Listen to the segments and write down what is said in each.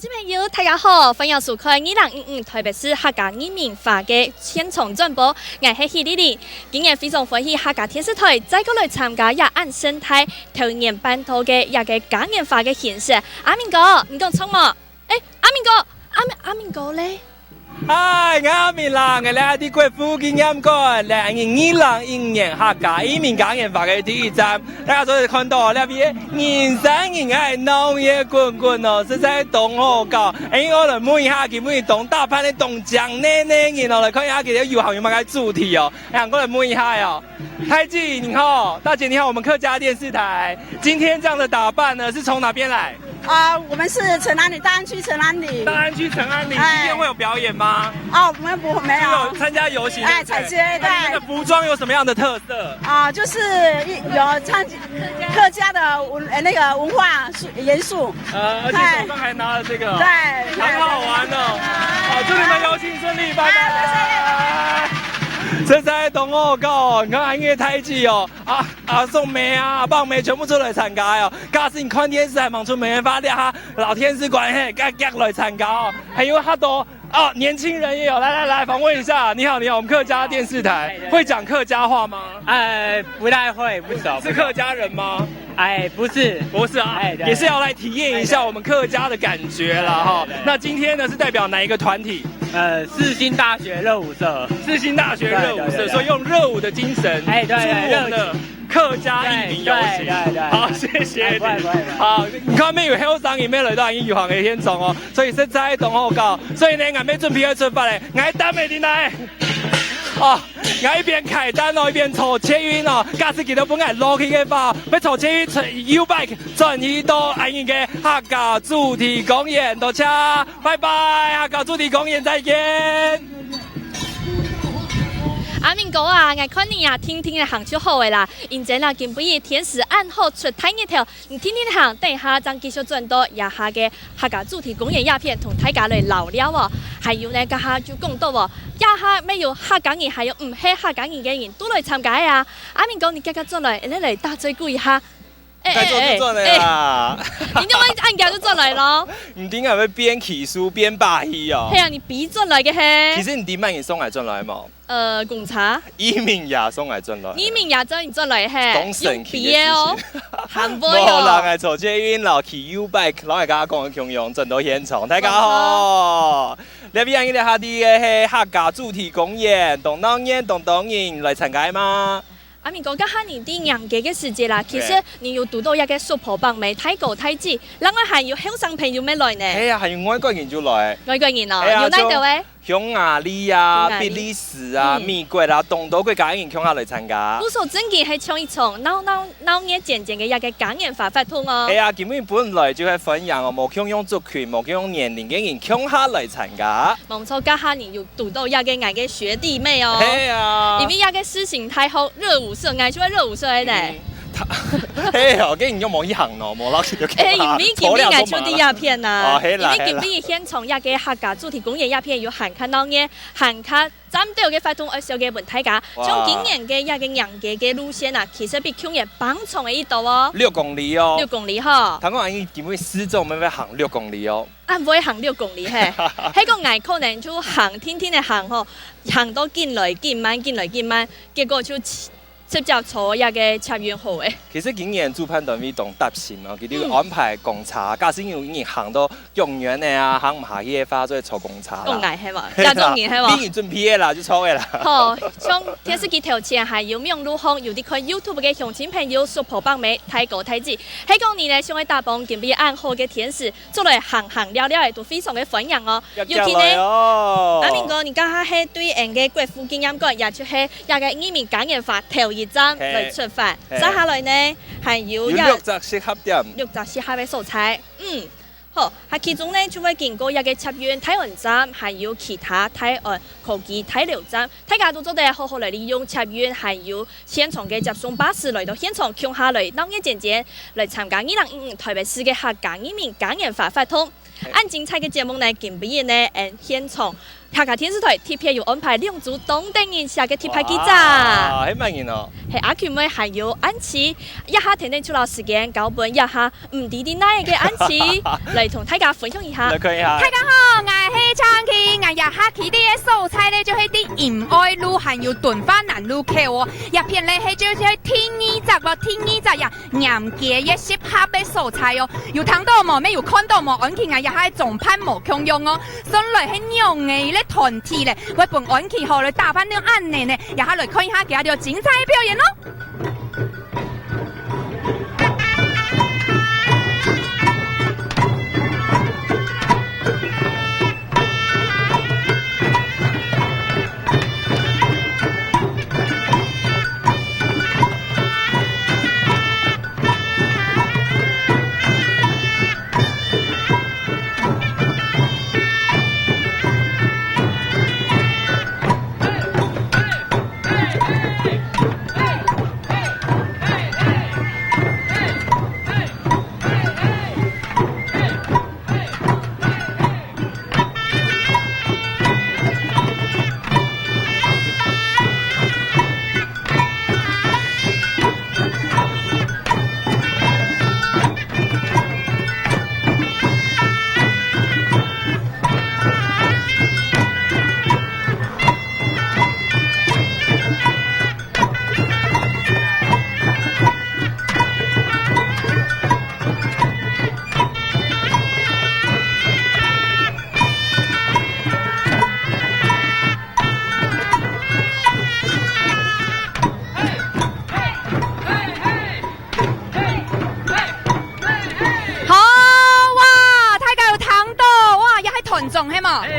众朋友，大家好，欢迎收看2025台北市客家移民法嘅现场转播。我是希丽丽，今日非常欢喜客家电视台再过来参加亚安生态头年办到嘅一个嘉年华嘅形式。阿明哥，你讲错冇？阿明哥，阿明哥咧？嗨，我阿明啦，我嚟啲貴婦經驗過，2020年客家移民嘉年華嘅第一站，大家所以看到呢邊人山人海，鬧熱滾滾哦，實在凍好高。我嚟問一下，佢們凍大盤嘅凍江呢？然後嚟看一下佢哋遊行有冇個主題哦。我嚟問一下喲，太記你好，大姐你好，我們客家電視台，今天這樣的打扮呢，是從哪邊來？我們是陳安里，大安區陳安里。大安區陳安里，今天會有表演嗎？我們沒有參加遊行。彩街對。你們的服裝有什麼樣的特色？就是有客家的那個文化元素。而且手上還拿了這個。對。很好玩哦。祝你們遊行順利，拜拜。實在同我講，我還要太極哦，阿宋妹啊，阿棒妹全部出來參加哦。假使你看電視還忙出沒法啲哈，老天使館嘿，夾來參加哦。還有好多年輕人也有，來訪問一下。你好，我們客家電視台會講客家話嗎？不太會，不熟。是客家人嗎？不是啊，也是要來體驗一下我們客家的感覺啦哈。那今天呢是代表哪一個團體？世新大學熱舞社。世新大學熱舞社，所以用熱舞的精神，祝我們的客家移民遊行。好，謝謝你。好，你看咩有後生嘅咩來到遊行嘅現場哦，所以實在同好高。所以呢，我哋準備要出發咧，我等未進來。我一邊開單一邊坐捷運哦，假使見到本來落去嘅話，要坐捷運U-Bike 轉移到嘅客家主題公園，多謝，拜拜，客家主題公園再見。阿明哥啊，我看你啊，天天的行就好嘅啦。現在啦，見不以天時暗後出太熱頭，你天天行，等下將繼續轉到亞下嘅客家主題公園鴉片，同大家嚟聊聊哦。還有呢，家下就講到哦，亞下沒有客家人，還有唔係客家人嘅人都來參加啊。阿明哥，你今日轉來，你嚟打嘴鼓一下。在做就轉嚟啦。你點解按家就轉來咯？唔點解要邊騎書邊霸氣哦？係啊，你逼轉來嘅係。其實你點解要送嚟轉來冇？貢茶。移民也送嚟轉來。移民也真轉來係。講神奇嘅事情。行唔開哦。冇人係坐捷運，然後騎 U-Bike，攞嚟家講嘅共用轉到現場。大家好，呢邊嘅下啲嘅係客家主題公園，當當然嚟參加嗎？阿明哥，家下年啲人嘅時節啦，其實你要讀到一個super棒美太高太子，另外還有後生朋友咩來呢？係啊，係外國人就來。外國人哦，有哪度誒？匈牙利啊、比利時啊、美國啊、東島國家嘅人向下嚟參加。不數真嘅係唱一場鬧熱漸漸嘅一個嘉年華發通哦。係啊，基本本來就係分享哦，冇強用族群、冇強用年齡嘅人向下嚟參加。冇錯，家下年要讀到一個藝嘅學弟妹哦。係啊。因為一個事情太好，熱舞社藝就係熱舞社嘅呢。我竟然都冇一行咯，冇攞住條旗。因為今年藝出啲鴉片啊，因為今年現場一個客家主題公園鴉片要行卡鬧熱，行卡針對嘅發動而小嘅問題㗎。從今年嘅一個人嘅路線啊，其實比去年幫重嘅一度哦。6公里哦。6公里呵。睇講因基本始終咪行6公里哦。唔會行6公里係，喺個藝可能就行天天嘅行呵，行到見來見慢，結果就直接坐一個捷運號誒。其實今年主辦單位同搭線哦，佢哋安排公車，假使有人行到公園嘅啊，行唔下去嘅話，就坐公車啦。公藝係嘛？加中年係嘛？你準備嘅啦，就錯嘅啦。好，像電視機頭前係有名路巷，有啲看 YouTube 嘅鄉親朋友 super 幫美太高太子，喺講年咧想去打幫見比暗好嘅天時，做嚟行聊嘅都非常嘅歡迎哦。尤其呢，阿明哥，你家下係對人嘅國父紀念館，也就係一個移民嘉年華頭一站來出發，接下來呢係有60適合點，60適合嘅素材，好，喺其中呢就會經過一個捷運台灣站，還有其他台灣科技台流站，大家都做得好好嚟利用捷運，還有現場嘅接送巴士來到現場，向下來鬧熱漸漸來參加2025台北市嘅客家移民嘉年華發通。按精彩嘅節目呢，今日呢，現場客家電視台 TPA 有安排2組當地人士嘅特派記者。啊，係乜嘢哦？係阿權妹還有安琪，一下聽聽出嚟時間，搞本一下唔地啲奶嘅安琪嚟同大家分享一下。大家好，我係昌琪，我日下起啲嘅素菜咧，就係啲鹽愛路還有頓花南路口哦，入邊咧係就係天意集咯，天意集呀，鹽嘅一適合嘅素菜哦，有睇到冇？咩有看到冇？安琪我日下仲攀冇強用哦，上來係牛嘅咧團體咧，我本安琪後來打扮啲暗呢呢，日下來看一下佢哋精彩表演咯。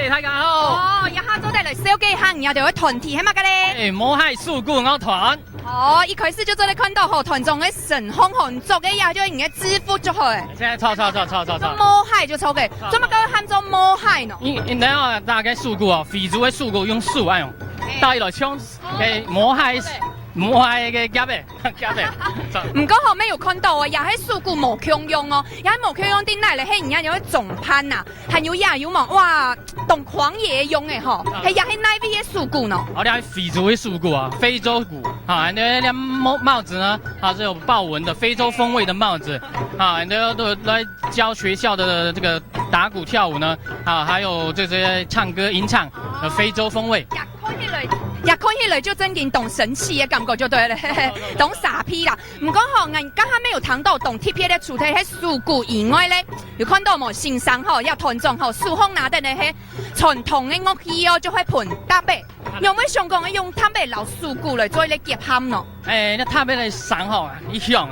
大家好。哦，一下早啲嚟燒雞行，然後就去團體係嘛嘅咧？冇係事故我團。哦，一開始就做你看到河團中嘅神空紅族嘅嘢，就人嘅支付咗去。現在錯。冇係就錯嘅，做乜鳩喊做冇係呢？因等下大概事故哦，非洲嘅事故用樹啊用，帶來槍嘅冇係嘅夾嘅。唔講後尾有看到啊，又喺事故冇強用哦，又喺冇強用啲奶嚟，係人家有啲重攀啊，還有也有嘛，哇，當狂野用嘅嗬，係又喺奶邊嘅事故呢？我哋係非洲嘅事故啊，非洲鼓啊，那帽子呢啊是有豹紋的非洲風味的帽子啊，都來教學校的這個打鼓跳舞呢啊，還有這些唱歌吟唱的非洲風味。一看起來就真件懂神奇嘅感覺就對了，懂傻批啦。唔講嗬，我剛才沒有談到懂 TPA 嘅主題喺事故以外咧，有看到冇先生嗬，有團長嗬，手風拿得呢係傳統嘅樂器哦，就係盤搭貝。有冇想講用搭貝老事故嚟做一個結合呢？那搭貝嚟上嗬，一樣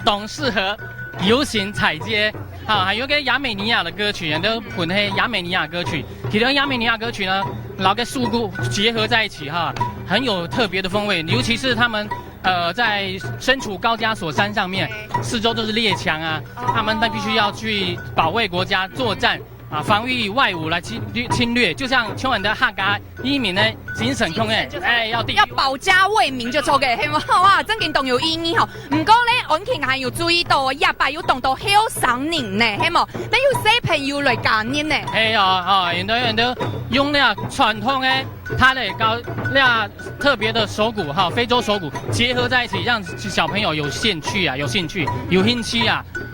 懂適合遊行踩街。啊，還有個亞美尼亞的歌曲，都混黑亞美尼亞歌曲。其中亞美尼亞歌曲呢，然後跟事故結合在一起哈，很有特別的風味。尤其是他們，在身處高加索山上面，四周都是列強啊，他們必須要去保衛國家作戰啊，防禦外侮來侵略。就像秋晚的客家移民呢，精神控要保家衛民就錯嘅，係嘛？哇，真件動有意義嗬。唔過咧，安琪還有注意到啊，日白要動到後生年呢，係冇？你要小朋友嚟感染呢？人都用那傳統嘅，它的那特別的手鼓哈，非洲手鼓結合在一起，讓小朋友有興趣啊，有興趣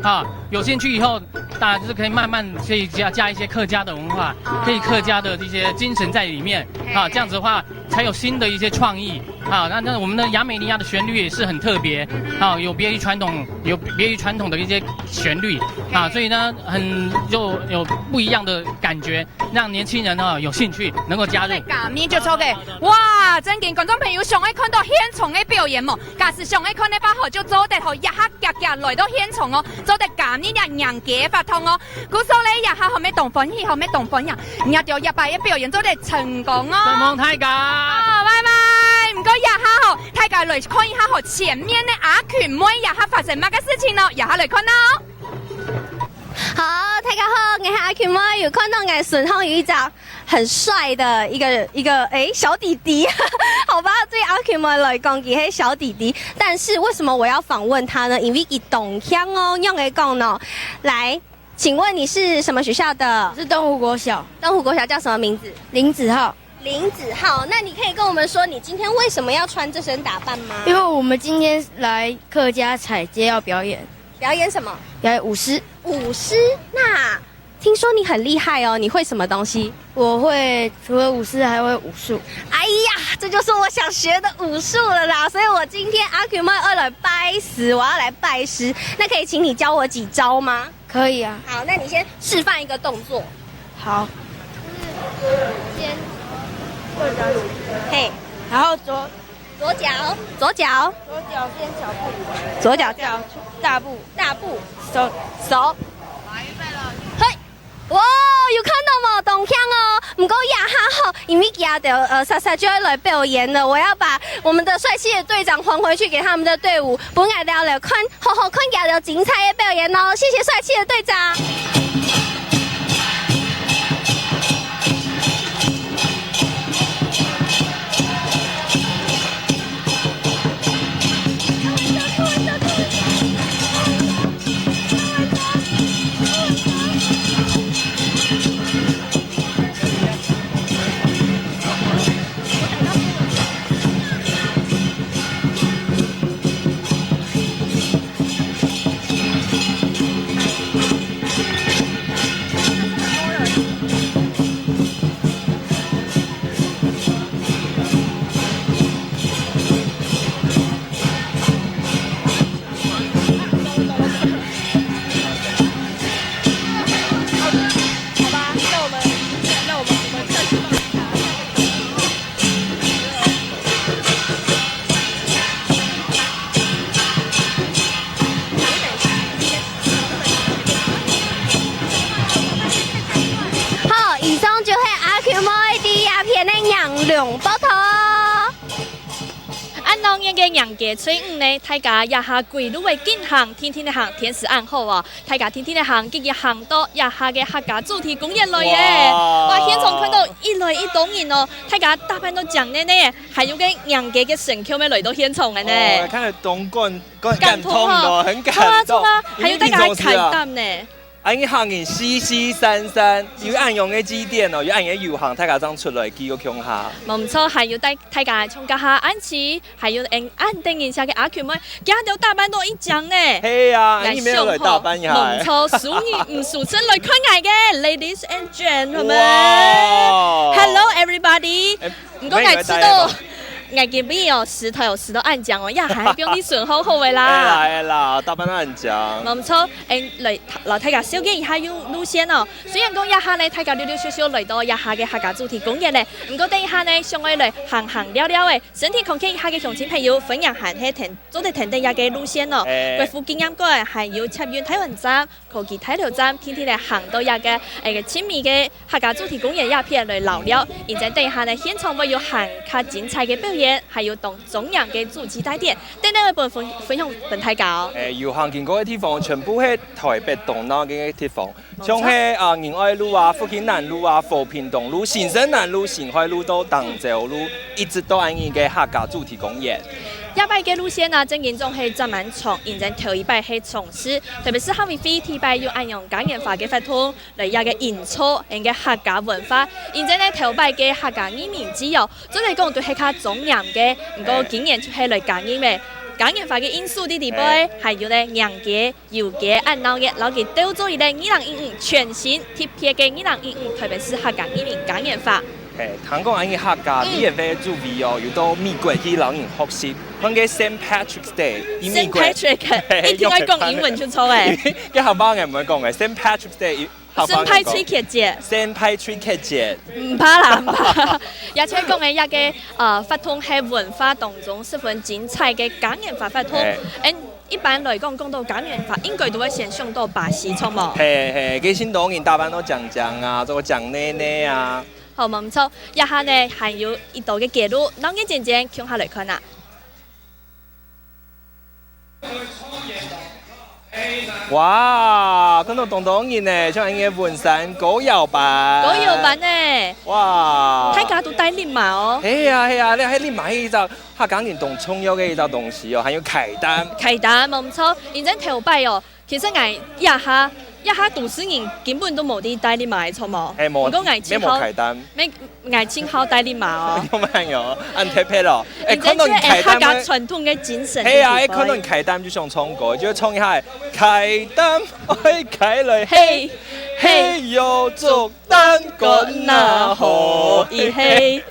啊，有興趣以後，大家就是可以慢慢可以加一些客家的文化，可以客家的這些精神在裡面啊，這樣子的話才有新的一些創意啊。那我們的亞美尼亞的旋律也是很特別啊，有別於傳統的一些旋律啊，所以呢，就有不一樣的感覺，讓年輕人啊有興趣能夠加入。咁面就錯嘅，哇！真見觀眾朋友上去看到現場嘅表演喎，假使上去看呢把河就做得好一刻夾來到現場哦，做得咁呢人嘅發通哦，故所咧日下後尾動歡喜，後尾動歡人，日掉日白嘅表演做得成功哦。希望大家，拜拜，唔該日下後大家來看一下河前面呢阿權妹日下發生乜嘅事情咯，日下嚟看咯。好，大家好，我是阿 Q 妹，有看到我身上有一張很帥的一個小弟弟，好吧，對阿 Q 妹來講，佢係小弟弟，但是為什麼我要訪問他呢？因為佢懂鄉哦，用嚟講呢，來。请问你是什么学校的？是东湖国小东湖国小叫什么名字？林子浩。林子浩，那你可以跟我们说你今天为什么要穿这身打扮吗？因为我们今天来客家彩街要表演，表演什么？表演舞狮。舞狮？那听说你很厉害哦，你会什么东西？我会除了舞狮还会武术。哎呀，这就是我想学的武术了啦！所以我今天阿 Q 妹要来拜师，我要来拜师。那可以请你教我几招吗？可以啊。好，那你先示范一个动作。好。先。嘿，然后左脚，左脚先小步，左脚大步，手。嘿，哇，有看到吗？动向哦，不过呀哈好，因为家的莎莎就要来表演了，我要把我们的帅气的队长还回去给他们的队伍，本来要来看好好看家的精彩的表演哦，谢谢帅气的队长。两包头。按当年嘅杨家吹五呢，大家也下规律嘅进行，天天的行，天时暗好啊！大家天天的行，今日行到也下嘅客家主题公演来嘅，哇！现场看到一来一多人哦，大家打扮到讲呢呢，还有嘅杨家嘅神轎咩来到现场嘅呢？哦，看到东莞感动的，很感动，还有大家开单呢。因行人西西散散，有暗用嘅指點哦，有暗嘅遊行，大家爭出來幾個強下。冇錯，係要大家參加下安琪，還有安定一下嘅阿 Q 妹，今日打扮到一樣呢。係啊，你咩來打扮呀？冇錯，屬於唔屬身來看藝嘅 ，Ladies and Gentlemen。Hello everybody，唔該藝知道。藝見邊有石頭暗獎哦，呀係表你順好好嘅啦。係啦，打扮得暗獎。冇錯，嚟大家小記一下有路線哦。雖然講一下呢，大家溜溜少少嚟到一下嘅客家主題公園呢，唔過第一下呢，上嚟嚟行聊聊嘅，身體康健一下嘅鄉親朋友分享下係做啲停一下嘅路線哦。貴婦經驗過係要插遠台灣站、科技太流站，天天嚟行到一個親密嘅客家主題公園一片嚟聊聊。然之第一下呢，現場會有行較精彩嘅表演。還有同中央嘅主持帶點，等等嘅分享俾大家。遊行經過嘅地方全部係台北東南嘅地方，像係仁愛路啊、復興南路啊、和平東路、新生南路、新海路到長洲路，一直到安宜嘅客家主題公園。一擺嘅路線啊，正經中係真蠻長，然之頭一擺係從事，特別是後面飛地擺要按用嘉年華嘅法通嚟一個演出，人嘅客家文化，然之呢頭擺嘅客家語名之後，真係講對係較中央嘅，唔過竟然出係嚟講嘅咩？嘉年華嘅因素啲地方，還有咧洋嘅、油嘅、按鬧嘅，然後佢都做一個2015全新特別嘅2015，特別是客家語名嘉年華。香港安宜客家啲人嘅主題哦，要到美國去老人學習，講嘅 Saint Patrick's Day。Saint Patrick， 一定要講英文出錯誒。嘅客家人唔會講嘅 Saint Patrick's Day。Saint Patrick 節。Saint Patrick 節。唔怕啦，唔怕。而且講嘅一個法通係文化當中十分精彩嘅嘉年華法通。一般來講到嘉年華，應該都會先上到巴西錯冇？係，佢先當然打扮到醬啊，做醬奶奶啊。好唔錯，一下呢還有一道嘅記錄，當嘅漸漸向下來看啦。哇！看到東人呢，像人嘅文山高搖板。高搖板呢？哇！大家都戴禮帽哦。係啊，你喺禮帽呢就客家人同重要嘅一道東西哦，還有凱丹。凱丹冇錯，然之後頭擺哦，其實我一下。一下都市人根本都冇啲帶你買錯冇。誒冇，唔過藝咩冇開單？咩藝千號帶你買哦。有冇有？按貼片咯。看到開單嘅傳統嘅精神。係啊，看到開單就想唱歌，就唱一下開單愛開來，嘿嘿有竹單棍那可以嘿。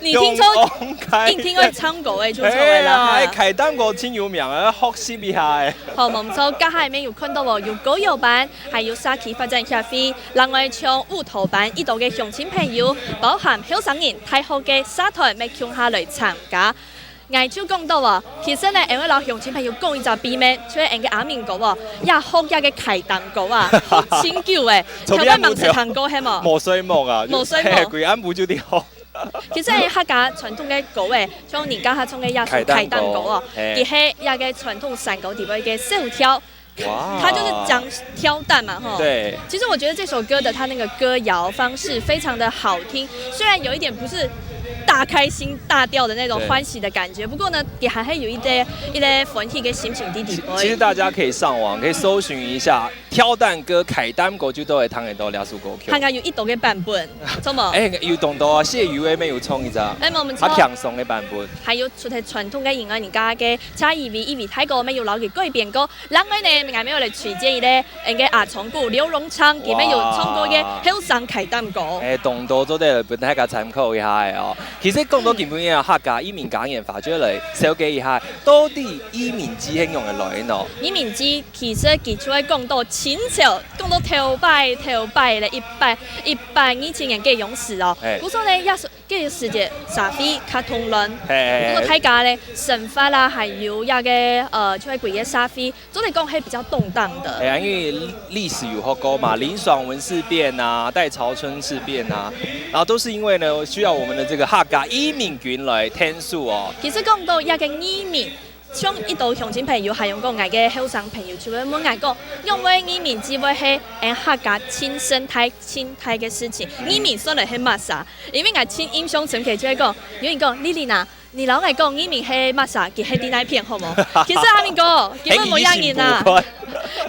你聽錯，你聽佢唱歌嘅就錯嘅啦。開單歌真有名啊，學習一下。好，冇錯，家下面有看到喎，有歌謠班，還有沙期發展協會，另外唱舞蹈班，呢度嘅鄉親朋友，包含後生人、太好嘅社團，咪共下來參加。藝超講到喎，其實咧，因為老鄉親朋友講一隻秘密，所以人嘅阿明講喎，也學一嘅開單歌啊，好清舊嘅，跳得盲食行歌係冇？冇水幕啊，冇水幕，佢啱冇咗啲學。其實係客家傳統嘅歌誒，像人家客唱嘅也係開單歌哦，而係一個傳統山歌地位嘅手跳，它就是講跳蛋嘛，哈。對。其實我覺得這首歌的它那個歌謠方式非常的好聽，雖然有一點不是大開心大調的那種歡喜的感覺，不過呢，也還係有一啲歡喜嘅心情啲地位。其實大家可以上網可以搜尋一下跳蛋歌、開單歌，就都會聽得到兩首歌曲。看下有一度嘅版本，做冇？有動到啊，謝宇威咪有唱一隻，他強送嘅版本。還有出係傳統嘅人家嘅差異味，因為泰國咪有老嘅改編歌，另外呢，咪有嚟推薦咧，人嘅阿長鼓劉榮昌，佢咪有唱過嘅後生開單歌。動到咗啲俾大家參考一下哦。其實講到基本嘅客家移民講研法，再嚟小記一下，到底移民之興用嘅來源？移民之其實佢出嚟講到清朝，講到頭擺咧120年嘅勇士哦。古時咧嘅時節沙飛卡通論，不過睇下咧神法啦，還有一個出嚟鬼嘅沙飛，總嚟講係比較動盪的。因為歷史有學過嘛，林爽文事變啊，代潮春事變啊，然後都是因為呢需要我們的這個客家移民軍來填數哦。其實講到一個移民，像一度鄉親朋友係用個嗌嘅後生朋友，就會冇嗌講，因為移民只會係客家親生態嘅事情，移民算嚟係乜啥？因為嗌親印象深刻就係講，有人講莉莉娜。你老愛講移民係乜啥？佢係啲哪片好冇？其實阿明哥根本冇一樣啊，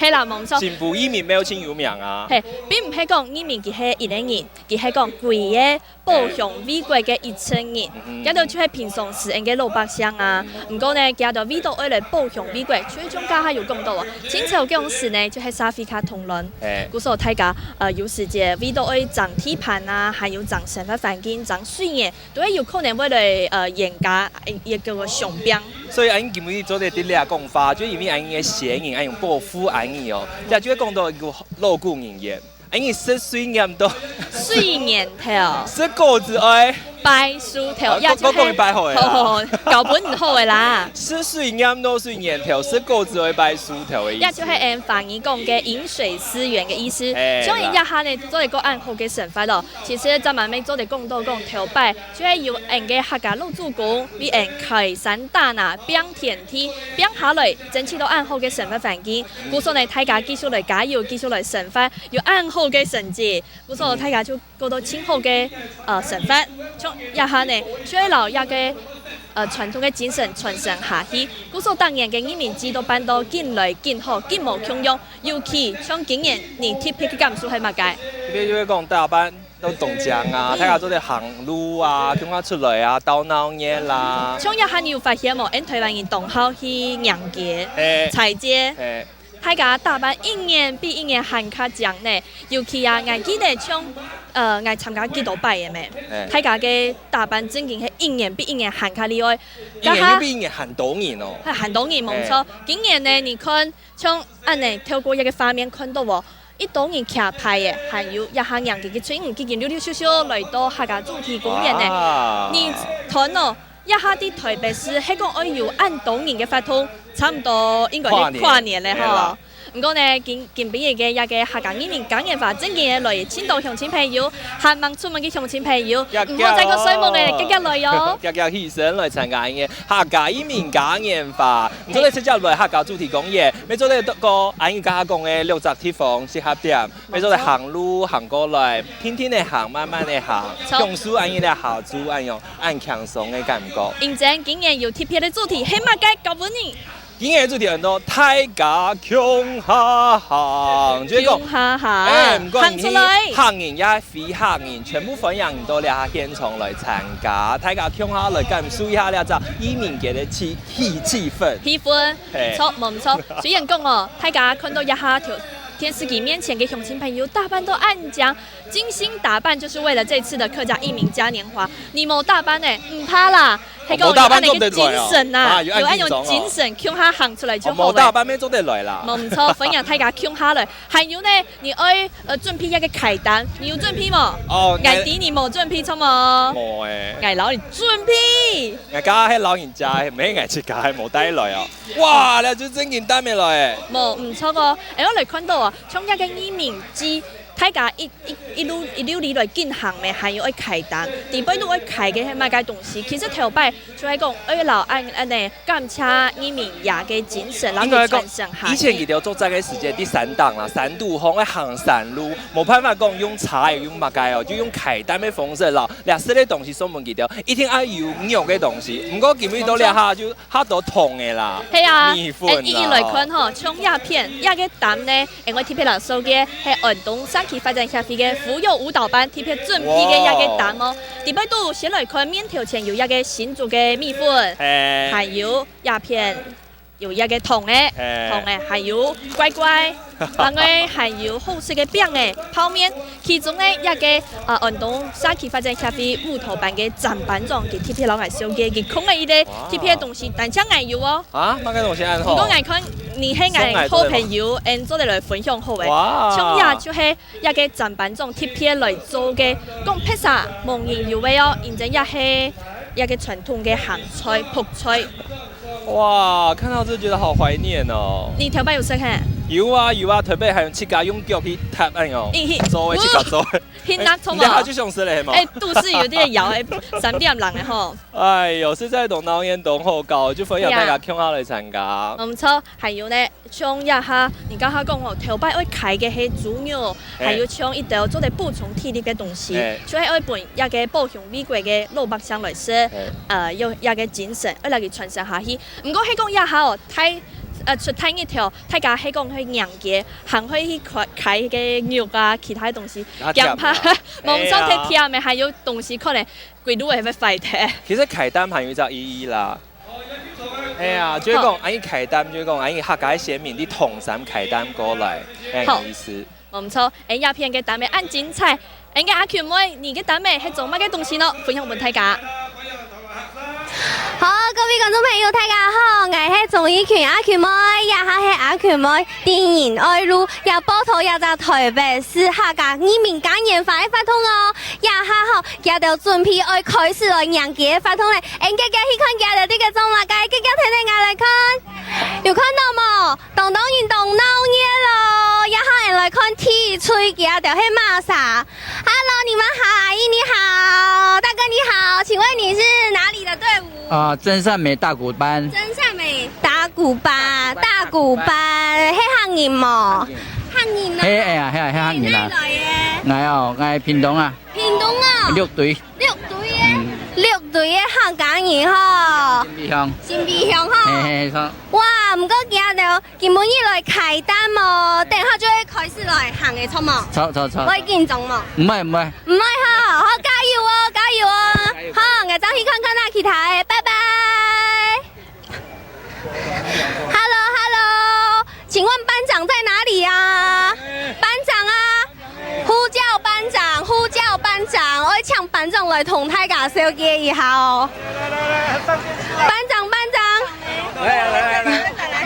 係啦冇錯。新埔移民沒有親有名啊。係並唔係講移民佢係一個人，佢係講貴嘅保鄉為國嘅一群人，嗰度就係平常時人嘅老百姓啊。唔過呢，佢度為到愛嚟保鄉為國，最終家下有講到啊。清朝嗰陣時呢，就係沙飛卡通論，嗰時候大家有時節為到愛漲地盤啊，還有漲生活環境、漲水源，都係有可能為嚟嚴格。也叫做上邊，所以俺今日做啲啲咧講法，就因為俺嘅寫人，俺用保護俺嘅哦，就係講到一個老古人言，俺嘅10歲年都歲年頭，10個字愛拜書頭，講拜好嘅，好教本唔好嘅啦。10歲年都歲年頭，10個字愛拜書頭嘅意思。也就係反義講嘅飲水思源嘅意思。所以一下呢做嚟個暗號嘅神法咯。其實咱們咪做嚟講到講頭擺，就係要人嘅客家老祖公，為人開山打那，變天梯，變下來，整起到暗號嘅神法環境。故所呢大家繼續嚟加油，繼續嚟神法，有暗號嘅神蹟。故所大家就過到清好嘅神法。一下呢，最留一個傳統嘅精神傳承下去。古時當然嘅移民制度辦到更來更好，更無共用。尤其像今年你特別嘅感受係乜嘅？你就會講大班都凍江啊，睇下做啲行路啊，叫我出來啊，鬥鬧嘢啦。像一下你有發現冇？因台灣人同好去陽街、踩街。大家大班一年比一年還較強呢，尤其啊，我記得像我參加幾多擺嘅咩？大家嘅大班真嘅係一年比一年還較厲害。一年比一年很多年哦。係很多年冇錯。今年呢，你看像安尼透過一個畫面看到喎，一多年騎牌嘅，還有一行人嘅村人，佢哋溜溜少少來到客家主題公園呢。你睇咯。一下啲台北市係講我要按當年嘅法通，差唔多應該係跨年咧嗬。唔過呢，近邊嘅一個客家移民講研法，真嘅來青島鄉親朋友，限望出門嘅鄉親朋友，唔好再個水木嘅日日來喲。日日起身來參加嘅客家移民講研法，唔做咧直接來客家主題公園，咪做咧個俺家講嘅6個地方適合點，咪做咧行路行過來，天天嚟行，慢慢嚟行，用書俺嘅下注按用按輕鬆嘅感覺。認真今年有特別嘅主題，係乜嘅教本人？今年主题很多，大家穷下行，就是讲，唔管你行人也非行人，全部分人都嚟现场来参加，大家穷下来感受一下呢就移民节的气氛。气氛，错冇错。虽然讲哦，大家看到一下条。电视机面前的乡亲朋友打扮都暗讲，精心打扮就是为了这次的客家移民嘉年华。你冇打扮呢，唔怕啦，系讲有安尼个精神呐，有安种精神，穷下行出来就好。冇打扮咩做得来啦？冇错，分享大家穷下来。还有呢，你爱准备一个凯单，你有准备冇？哦，艾迪你冇准备错冇？冇诶，艾老你准备？艾家喺老人家，唔系艾自家系冇带来啊！哇，你就真件带咩来诶？冇，唔错个，我嚟看到啊，从一个移民机。大家一路嚟進行嘅，係要去開單，第二都去開嘅係乜嘅東西。其實頭擺就係講要留安呢感謝移民也嘅精神，然後傳承下。以前佢哋做這個時間第3檔啦，3度風嘅行山路，冇辦法講用茶又用乜嘅哦，就用開單嘅方式啦。嗱，啲啲東西送門佢哋，一定要有肉嘅東西，唔過見唔到兩下就嚇到痛嘅啦。係啊，米粉啦。一來看吼，從鴉片一個單呢，我貼片嚟收嘅係安東山區發展協會嘅婦幼舞蹈班貼片準備嘅一個單哦。第二度先來看面條前有一個新做嘅米粉，還有鴉片。有一個糖嘅，還有乖乖，另外還有好食嘅餅嘅泡麵，其中呢一個安東社區發展協會舞蹈班嘅站班長嘅貼片老藝小嘅，佢講嘅依啲貼片嘅東西，但係有哦。啊，乜嘅東西如果我看你係我好朋友，做嚟分享好嘅，從也就係一個站班長貼片嚟做嘅，講披薩蒙人有味哦，然之後係一個傳統嘅鹹菜泡菜。哇，看到就覺得好懷念哦！你頭擺有食看？有啊，特別係用切架用腳去踏那個做嘅切架做嘅。去拿錯嘛？你上司嚟係嘛？都是有啲搖3點人嘅吼。哎呦，實在動腦煙動好高，就分享大家共下來參加。唔錯，還有呢，像一下，人家講哦，頭擺愛開嘅係豬肉，還有像一道做啲補充體力嘅東西，就係愛本一個保養美國嘅肉白相來說，有一個精神，愛嚟佢傳承下去。唔過係講一下哦，出太一條，大家係講去釀嘅，行去開嘅肉啊，其他東西，驚怕網上睇甜嘅，還有東西可能貴都會被廢嘅。其實開單係有隻意義啦。哎呀，就是講，安尼開單，就是講，安尼客家先民啲同山開單過來，係意思。唔錯，鴉片嘅單妹按精彩，嘅阿權妹，你嘅單妹係做乜嘅東西呢？分享俾大家。好，各位觀眾朋友，大家好，我係綜藝權阿權妹，也係阿權妹電然愛路，也報道也在台北市客家移民嘉年華嘅發通哦，也係好，也就準備愛開始來釀嘅發通咧，家去看家就呢個中華街，家睇睇我來看，有看到冇？當然動鬧熱咯，也好人來看天吹嘅就係馬莎 ，Hello， 你們好，阿姨你好，大哥你好，請問你是哪裡的隊伍？真善美大鼓班，真善美打鼓班，大鼓班，係客人冇？客人啊？係客人啊。我係屏東啊。屏東啊？6隊嘅客家人嗬。新鼻鄉嗬。哇，唔過今日就根本要來開單冇，等下就會開始來行嘅，錯冇？錯。會緊張冇？唔係好加油哦！好，我走去看看那其他嘅，拜拜。Hello， 請問班長在哪裡啊？班長啊，呼叫班長，我請班長來同大家小結一下哦。班長，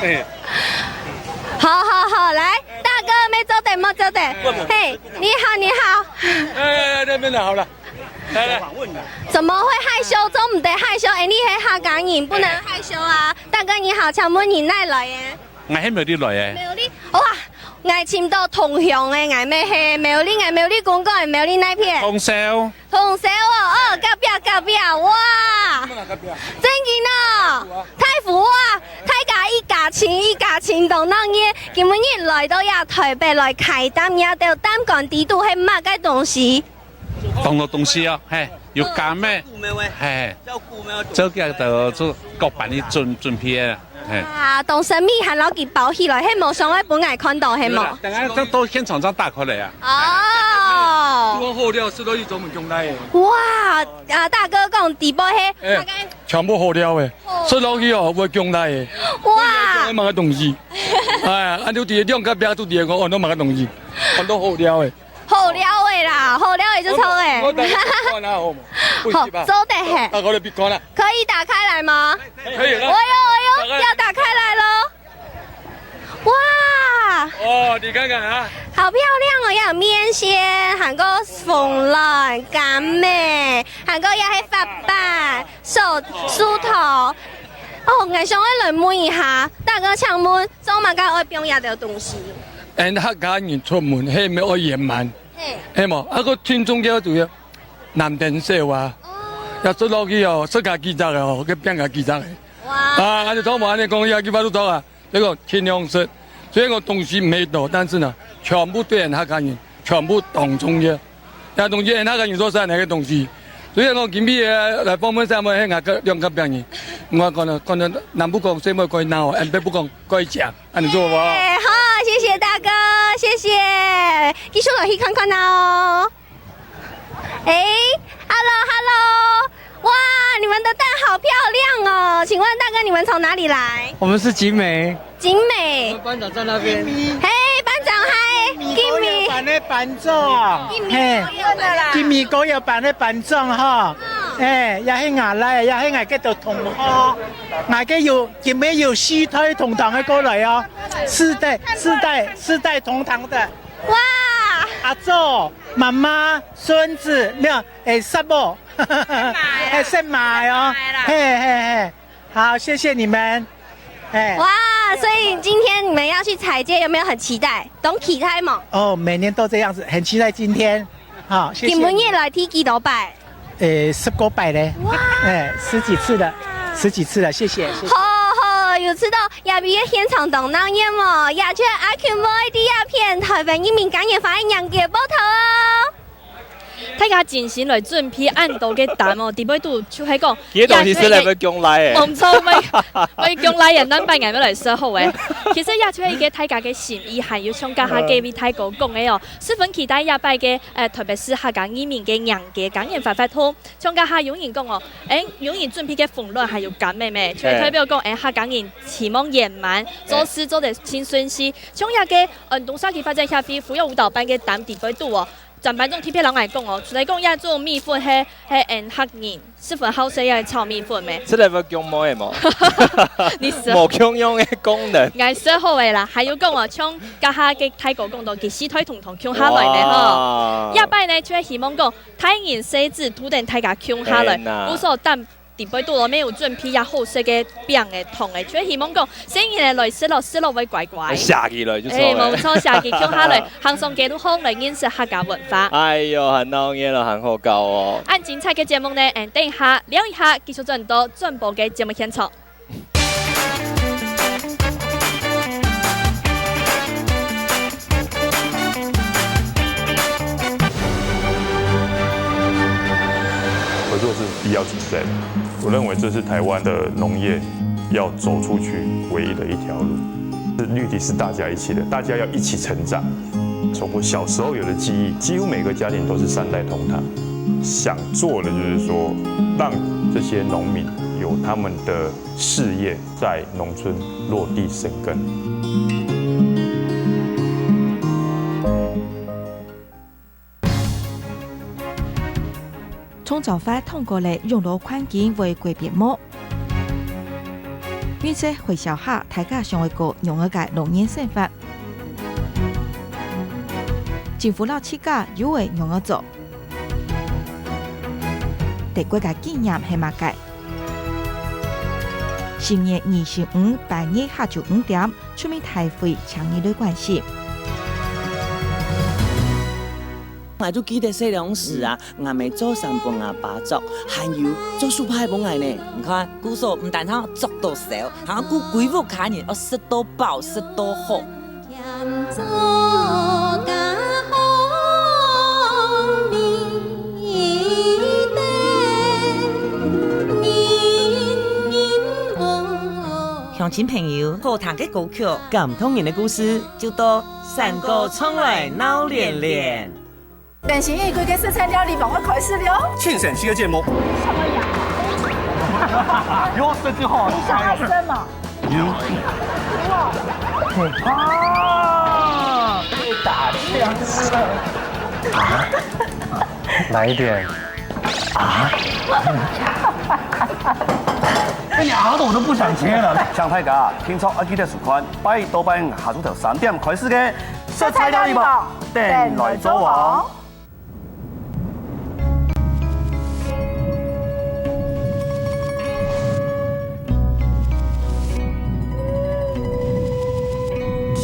來。好，來，大哥，沒走得，嘿，你好。那邊就好了。來，怎麼會害羞？總唔得害羞，你係客家人，不能害羞啊！大哥你好，請問你哪來嘅？我喺苗栗來嘅。苗栗，哇！我簽到同鄉嘅，我咩係苗栗講講係苗栗那片。通宵哦，隔壁，哇！真嘅呢，太福啊！大家一家親到那嘢，根本一來到也台北來開單，也到單講地度係乜嘅東西。同东西哦，嘿，有甘的，嘿，这个就各办的准批的，嘿。啊，当神秘喊老吉包起来，迄无上海本来看到，系冇？等下都现场这打开来啊。哦。做好了，是都是专门用来的。哇，啊大哥讲底部迄，大概全部好了的，所以老去哦，会用来的。哇。我买个东西，哎，按照第两个标都第二个，我都买个东西，我都好了的。好了的啦，好了的就错诶。我等下看下好吗？好，走得嘿。那我来闭关了。可以打开来吗？可以了。哎呦，要打开来了。哇！哦，你看看啊，好漂亮哦！有面线，韩国凤卵、甘美，韩国也系发板、梳头。哦，我想来问一下，大哥请问，做嘛该爱表演的东西？客家人出门，迄咪爱野蛮，系冇？啊个听众叫做南电社话，也做落去哦，自家记载的哦，去变个记载的。哇！啊，按照土话安尼讲，也去法度做啊，这个清凉式。虽然个东西没多，但是呢，全部对客家人全部当中嘅，也东西客家人所生那个东西。所以我今日来访问三位迄个两个病人，我讲了南部讲西部可以闹，北部讲可以食，安尼做好不好？好，谢谢大哥，谢谢，继续落去看看哦。Hello， 哇，你们的蛋好漂亮哦！请问大哥，你们从哪里来？我们是景美。景美。班长在那边。嘿，班长嗨，景美。办的班长。嘿，景美高有办的班長哈。誒，也係牙嚟，也係牙嘅度同學，牙嘅要景美要四代同堂嘅過嚟哦，四代同堂的。哇！阿祖、媽媽、孫子，沒有誒，什麼？哎，是買哦，嘿，好，謝謝你們。哇，所以今天你們要去踩街，有沒有很期待？懂期待嗎？哦，每年都這樣子，很期待今天。好，謝謝。你們也來踢幾多擺？10個擺嘞。哇！十幾次了，謝謝。好，有知道亞比嘅現場當當演麼？亞雀阿 Q 妹第一片台灣人民感染法嘅楊杰報頭哦。大家真心來準備按道嘅蛋哦，地尾度就係講，幾東西是嚟要講來嘅，冇錯，咪講來人咱班人要來說好嘅。其實也就係個大家嘅心意，還有像家下嘅位太過講嘅哦，十分期待亞拜嘅特別是客家移民嘅楊嘅感染發通，像家下有人講哦，有人準備嘅風浪還有感咩咩，就係代表講客家人期望圓滿，做事做得輕順勢，像也嘅東沙期發展下邊，婦幼舞蹈班嘅蛋地尾度哦。全班中貼片人來講哦，除了講也做米粉係客人十分好食嘅炒米粉咩？這個要講咩冇？你說冇共用嘅功能。藝術好嘅啦，還有講哦，像家下嘅泰國講到嘅四推同共下來嘅吼，一擺呢就係希望講泰人細子土定大家共下來，無所但。地尾度沒有準備也好食嘅餅嘅糖嘅，所以希望講新年來食落會乖乖。下期來就錯。冇錯，下期跳下來，行上幾多好嚟認識客家文化。哎呦，很鬧嘢啦，很好搞哦。按精彩嘅節目呢，等一下聊一下，繼續進到進步嘅節目現場。合作是必要存在的。我认为这是台湾的农业要走出去唯一的一条路。绿地是大家一起的，大家要一起成长。从我小时候有的记忆，几乎每个家庭都是3代同堂。想做的就是说，让这些农民有他们的事业在农村落地生根。创造法通过了用路环境为改变模，预测会小下大家上一个用一个农业生法，政府老企家有为用一做，地国家经验系嘛个10月25半夜下晝5點，出面大會倡議類關係。我都記得細兩時啊，我咪做三本啊八作，還有做super派本嚟呢。你看，古數唔但通做到少，還古幾副卡呢，我食到飽，食到好。乡亲朋友，好听嘅歌曲，感动人的故事，就到山歌唱来闹连连。典型一规嘅色彩料理帮我开始了。庆省西嘅节目。什么呀？哟，这句话。你想爱生吗？啊！被打枪了。啊？来一点。啊？你咬的我都不想切了。向大家聽出阿基嘅時間，拜多拜下晝頭3點開始嘅色彩料理吧，定來做王。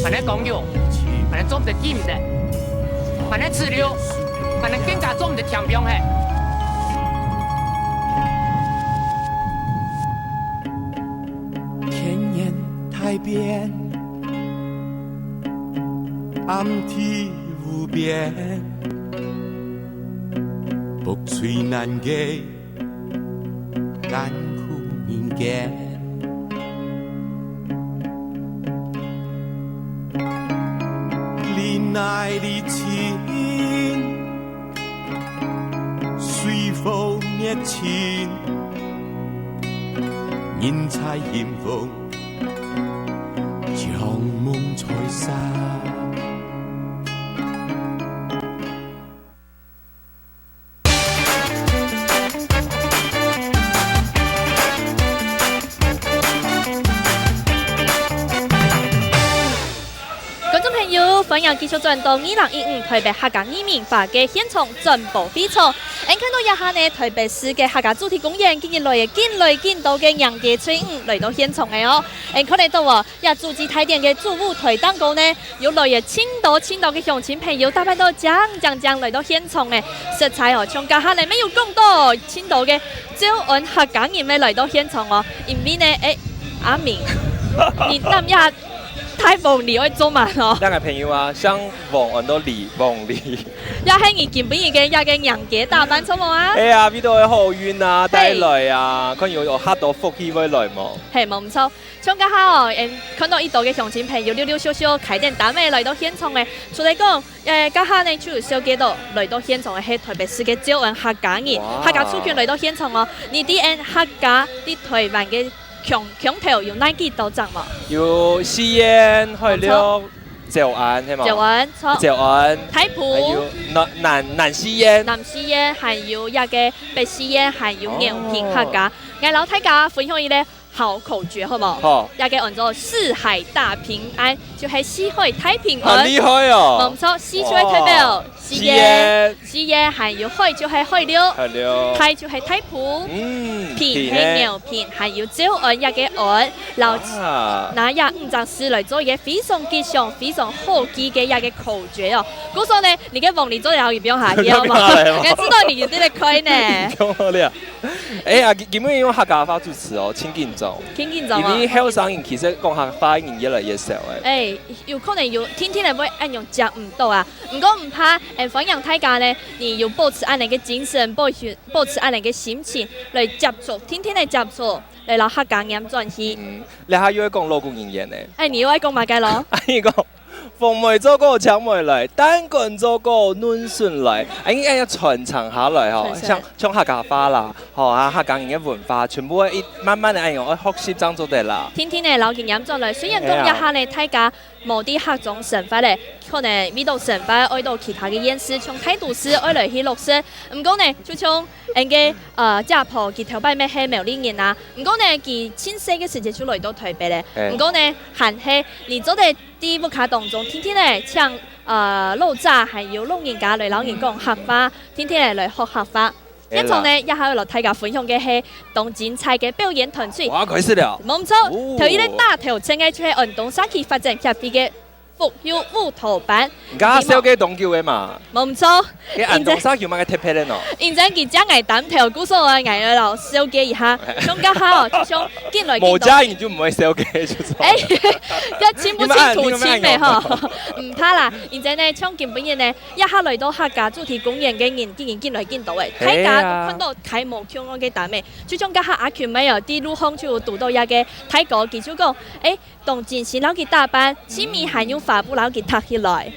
反正講究，反正做唔得見唔得，反正吃了，反正更加做唔得甜餅嘿。天nhiên太變，暗天無邊，薄吹難嘅艱苦人間。戀愛的情，隨風熱情。人才險峰，將夢吹散。觀眾朋友，歡迎繼續轉到2015台北客家移民化嘅現場進步比賽。看到一下呢，台北市嘅客家主題公園今日來嘅見到嘅人嘅吹舞嚟到現場嘅哦。看得到哦，也主持台電嘅主舞台當中呢，有來嘅青島嘅鄉親朋友打扮到將嚟到現場嘅，實在哦，從家下呢沒有講到青島嘅招安客家人咪嚟到現場哦，因為呢，阿明，你今日太忙你愛做嘛咯？兩個朋友啊，像忙人都忙你。又係你見本嘅人嘅打扮錯冇啊？哎呀，邊度係好遠啊，帶來啊，看有嚇到福氣會來冇？係冇唔錯，從家下哦，看到呢度嘅鄉親朋友溜溜少少開店打咩嚟到現場嘅，除嚟講家下呢就有小幾度嚟到現場嘅係台北市嘅招安客家人，客家族群嚟到現場哦，你啲客家啲台灣嘅。強頭有哪幾道站嘛？有西煙，還有招安，係嘛？招安，太埔，還有南西煙，還有一個北西煙，還有牛平客家。我老大家分享一個好口訣，好冇？好。一個按照四海大平安，就係四海太平安。很厲害哦！冇錯，四就係代表西煙，還有海就係海流，太就係太埔，平係牛平，還有招安一個安，老那也五張詩來做一個非常吉祥、非常好記嘅一個口訣哦。嗰時呢，你嘅王你做了一邊下掉嘛？我知道你有啲嚟開呢。講好了，哎呀，基本用客家話主持哦，請緊張。因為後生人其實講客話人越來越少誒。有可能有天天嚟會按用食唔到啊，唔過唔怕，歡迎大家呢，你要保持按你嘅精神，保持按你嘅心情嚟接觸，天天嚟接觸，嚟攞客家人轉去。你下要講老古語言呢？你要講乜嘅咯？你講。鳳梅做個搶梅來，單棍做個暖順來，應該要傳承下來嗬，像客家話啦，客家人嘅文化，全部慢慢嚟用學習當做得啦。天天嘅老經驗做來，雖然講一下呢，大家冇啲客種神法咧，可能味道神法愛到其他嘅演師，從態度師愛來去錄師，唔講呢，就從人嘅家婆佢頭擺咩係苗栗人啊，唔講呢，佢千歲嘅時節就來到台北咧，唔講呢，還係你做嘅啲屋卡當中，天天咧像老炸，還有老人家來老人講客話，天天嚟學客話。現場呢，一下落大家分享嘅係當精彩嘅表演團隊。哇，開始了！冇錯，頭一個大頭青嘅就係安東沙區發展協會嘅復興舞蹈班。而家小嘅動球嘅嘛，冇唔錯。嘅運動衫叫乜嘅貼皮咧喏？現在佢將藝擔條鼓手啊藝兒佬小嘅一下，中間好就想見來見到。冇家人就唔會小嘅就錯。一清不清土清嘅嗬，唔怕啦。現在呢，從基本嘅呢，一下來到客家主題公園嘅人，竟然見來見到嘅，大家都看到開幕腔我嘅大咩？最終家下阿權咪有啲路空就讀到一嘅睇過，佢就講當進行撈嘅大班，前面還用發布撈嘅拍起來。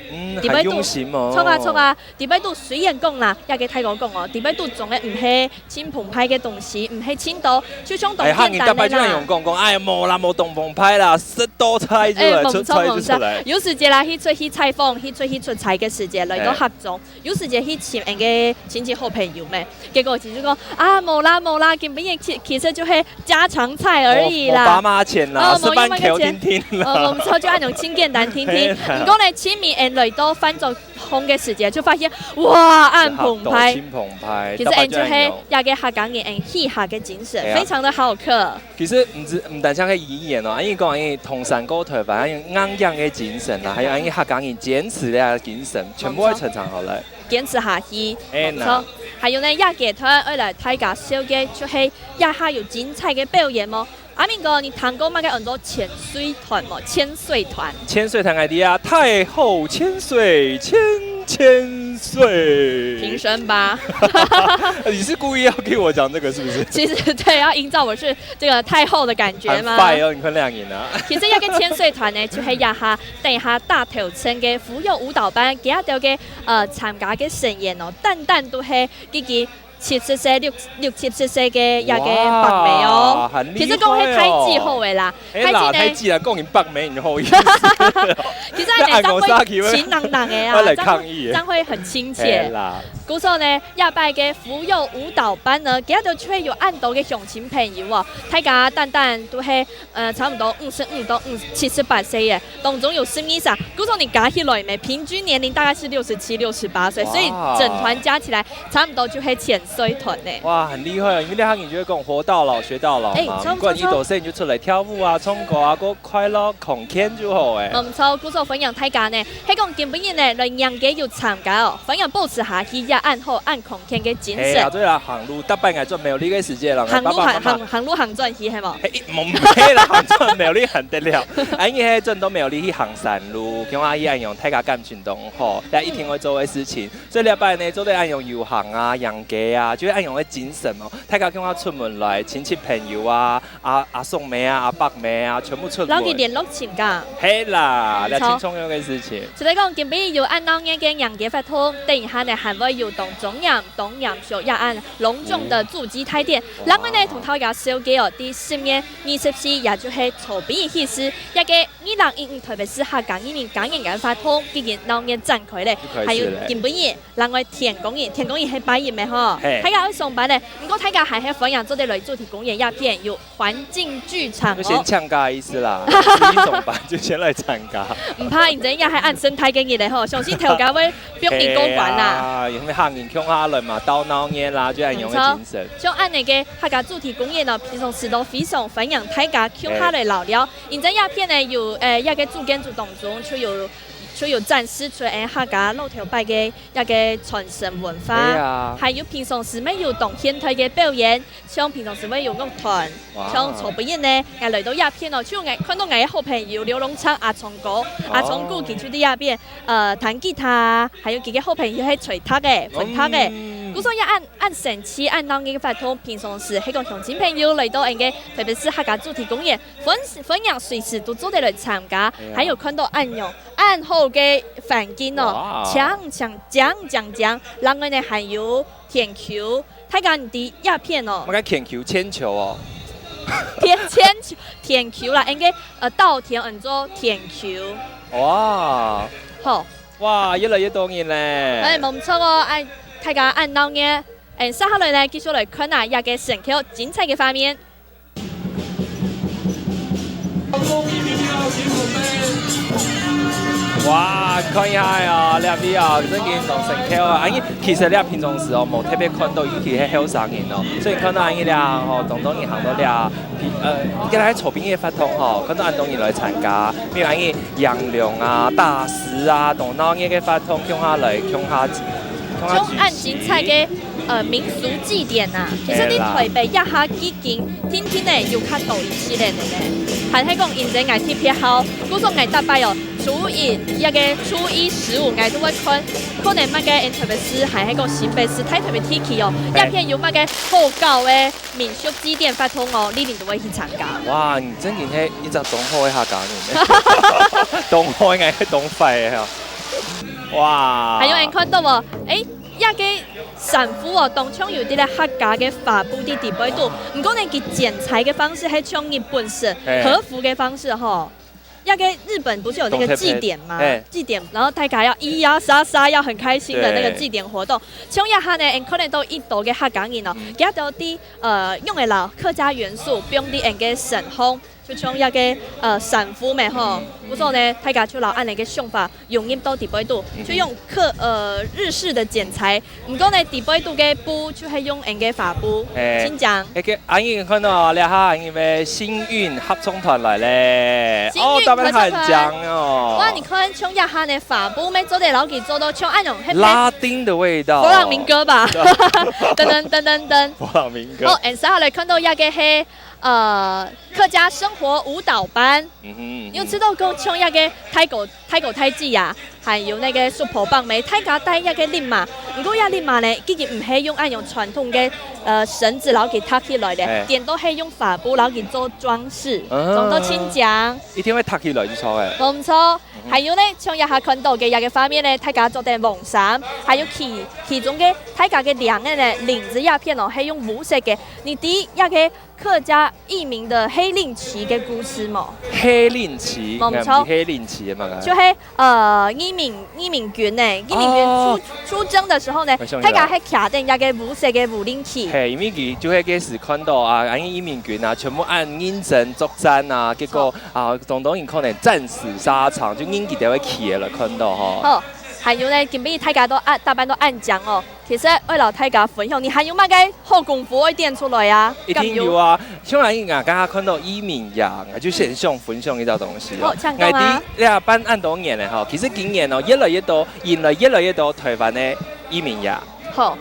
很用心哦。錯啊！第擺度雖然講啦，一個睇過講哦，第擺度仲係唔係親澎湃嘅東西，唔係青島，最終當簡單嘅啦。用講，哎呀冇啦冇東澎湃啦，食多菜就來出菜就出來。有時間啦，去採訪，去出差嘅時間嚟到合作，有時間去見人嘅親戚好朋友咩？結果就講啊冇啦，根本其實就係家常菜而已啦。我爸媽錢啦，食飯橋聽聽啦。我唔錯就按用清簡單聽聽。唔講你前面人嚟到翻咗空嘅時間，就發現哇按澎湃。其實人就係有嘅客家人嘻哈嘅精神，非常的好客。其實唔單止係語言哦，因為講同山歌台灣硬頸嘅精神啦，還有因客家人堅持嘅精神，全部係呈現好來。堅持下去，冇錯。還有呢，亞劇團為了大家小嘅，就係亞下有精彩嘅表演麼？阿明哥，你談過乜嘅很多潛水團麼？潛水團係啲啊，太后千歲，千歲。評審吧。你是故意要給我講這個是不是？其實對，要營造我是這個太后的感覺嘛。很快哦，你看亮眼啊。其實一個潛水團呢，就係亞下等一下大頭村嘅婦幼舞蹈班，佢哋嘅參加嘅成員哦，單都係幾70歲、60歲嘅一個白眉哦，其實講係太自豪嘅啦。太自然講完白眉唔好意思。其實係張輝錢能嘅啊，張輝很親切。故所呢，亞拜嘅婦幼舞蹈班呢，佢哋就係有按到嘅鄉親朋友哦，大家單都係差唔多55到78歲嘅，當中有12歲。故所你加起來呢，平均年齡大概是67、68歲，所以整團加起來差唔多就係潛水團呢。哇，很厲害啊！因為呢行人就會講活到老學到老嘛，不管你多歲你就出來跳舞啊、唱歌啊，個快樂狂天就好誒。唔錯，故所分享大家呢，係講基本人呢，來讓嘅要參加哦，分享保持下去也按好按狂天嘅精神。係啊，對啦，行路搭班嗌做沒有呢個時間啦。行路行轉去係冇？唔係啦，行轉沒有你行得了。安逸係轉都沒有你去行山路，叫阿姨按用大家感情都好，但一定會做嘅事情。所以禮拜呢，做對按用遊行啊、養雞啊，就係按用嘅精神哦。大家叫我出門來，親戚朋友啊、阿宋妹啊、阿伯妹啊，全部出門。攞佢聯絡錢㗎。係啦，係最重要嘅事情。所以講，基本要按當年嘅養雞發通，等一下呢，還會有動中央小亞安隆重的駐機台典。另外呢，同大家小記哦，第10月24日也就係籌備儀式，一個2015特別是客家人感應嘅發通，已經當年展開咧，還有基本嘢。另外田公園係8月嘅嗬，大家可以上班咧。唔過大家還係分享做啲類主題公園一片，有環境劇場哦。先參加意思啦，自己上班就先來參加。唔怕，然之後係按生態嘅嘢嚟嗬，相信條價會表面高管啦。因為客人傾下來嘛，到鬧嘢啦，就係用嘅精神。像按那個客家主題公園呢，平常時都非常分享大家傾下來聊聊。然之後一片呢有一個主建築當中就有展示出客家老頭拜嘅一個傳承文化，還有平常時咪有動現代嘅表演，像平常時咪有樂團，像曹伯燕呢，嚟到一片哦，就看到我嘅好朋友劉龍昌、阿聰哥、阿聰哥佢出啲一邊彈吉他，還有佢嘅好朋友係吹塔嘅、彈塔嘅。故所一按神奇按當嘅發通，平常時係個鄉親朋友嚟到人嘅，特別是客家主題公園，分享隨時都做得嚟參加，還有看到按好嘅環境哦，講，另外呢還有田球，睇緊啲一片哦。我講田球、鉛球哦。田球啦，應該稻田叫做田球。哇！好。哇，越來越多人咧。冇錯哦，大家按到嘅，接下來呢繼續來看下一個神奇精彩嘅畫面。哇，看一下哦，两边哦，真见到成口啊！其實你平常時哦冇特別看到，尤其係後生人哦，所以看到伊俩吼，當當然行到俩，伊個喺草坪嘅發通吼，看到安當然來參加，比如伊楊龍啊、大師啊，當當伊嘅發通，向下來，向下按精彩嘅民俗祭典啊，其實你台北一下幾間，天天咧要較多一系列嘅咧。還係講現在藝貼撇好，嗰種藝搭擺哦，初一15藝都會看，可能乜嘅特別是還係講新北市太特別天氣哦，一片有乜嘅好高嘅民俗祭典發通哦，呢年都會去參加。哇，你真係係一隻東海客家人，東海藝係東費啊！哇！還有人看到喎，一個神父哦，當場有啲咧客家嘅法布啲地擺度，唔過你佢剪裁嘅方式係像日本式和服嘅方式吼。一個日本不是有那個祭典嗎？祭典，然後大家要咿呀沙沙，要很開心的那個祭典活動。像一下呢，可能都一度嘅客家人哦，佢都啲用嘅老客家元素，用啲人嘅神風。就像一個神父咪吼，不錯呢，大家就老按那個想法，用音到地擺度，就用日式的剪裁，唔過呢地擺度嘅布就係用人嘅法布，請講。阿英看到咧哈，因為幸運合唱團來咧，哦，特別很強哦。哇，你看像一下呢法布咪做得老幾做到像那種拉丁的味道，佛朗明哥吧，噔噔噔噔噔，佛朗明哥。哦，然後來看到一個係。客家生活舞蹈班，你有知道講像一個太狗太子呀，還有那個 Super 棒妹，大家帶一個鈴馬，不過一鈴馬呢，佢唔係用傳統嘅繩子，然後給搭起來嘅，點都係用法布，然後給做裝飾，仲多千獎。一定會搭起來就錯嘅。冇錯，還有呢，像一下看到嘅一個畫面呢，大家做啲黃衫，還有其中嘅大家嘅兩個呢領子鴉片哦，係用無色嘅，你第一個。客家移民的黑令旗嘅故事嘛？黑令旗，冇錯，黑令旗嘛？就係移民軍呢，移民軍出征的時候呢，大家係卡定一個無色嘅無令旗。係，因為佢就係嗰時看到啊，移民軍啊，全部按認真作戰啊，結果啊，當然可能戰死沙場，就應佢哋會企啦，看到嗬。好，還有呢，今日大家都大班都按獎哦。其實為了大家分享，你還有乜嘅好功夫可以點出來啊？一定有啊！像我剛剛看到移民呀，就線上分享呢個東西哦。我哋呢班按多年咧，其實今年越來越多，引來越來越多台灣嘅移民呀。好，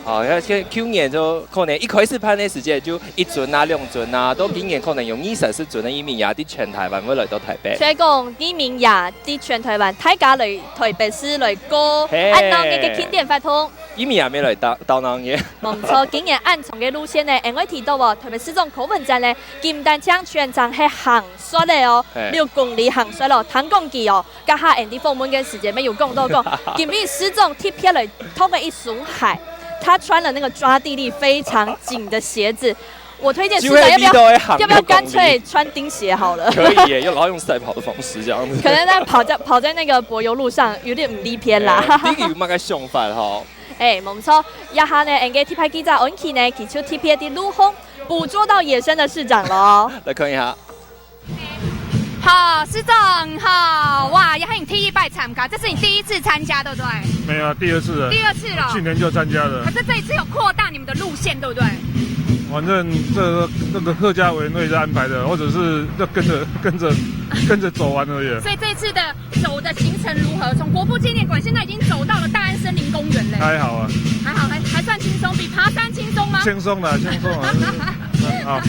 去年就可能一開始辦嘅時間就1尊啊、2尊啊，到今年可能用24尊嘅移民呀，啲全台灣會來到台北。所以講移民呀，啲全台灣大家嚟台北市嚟過，按當嘅經典發通。移民也沒來到那嘢。冇錯，今年按從嘅路線呢，我提到喎，台北市總口吻站呢，金丹槍全場係行刷嘅哦，6公里行刷咯，坦講記哦，家下人哋訪問嘅時間沒有講到講，今日市總貼片嚟通嘅一xuống海。他穿了那個抓地力非常緊的鞋子，我推薦市長要不要乾脆穿釘鞋好了？可以耶，然後用賽跑的方式這樣子。可能呢跑在那個柏油路上有點唔離偏啦。呢個有乜嘅想法嗬？冇錯，一下呢，人家貼牌記者安琪呢，佢就貼片啲陸空捕捉到野生的市長咯。來看一下。好，市長好，哇，也很第一拜參加，這是你第一次參加，對不對？沒有，第二次了。第二次了，去年就參加了。可是這一次有擴大你們的路線，對不對？反正這個客家委員會在安排的，或者是就跟着走完而已。所以這次的走的行程如何？從國父紀念館現在已經走到了大安森林公園嘞。還好啊，還算輕鬆，比爬山輕鬆嗎？輕鬆啦，輕鬆啊。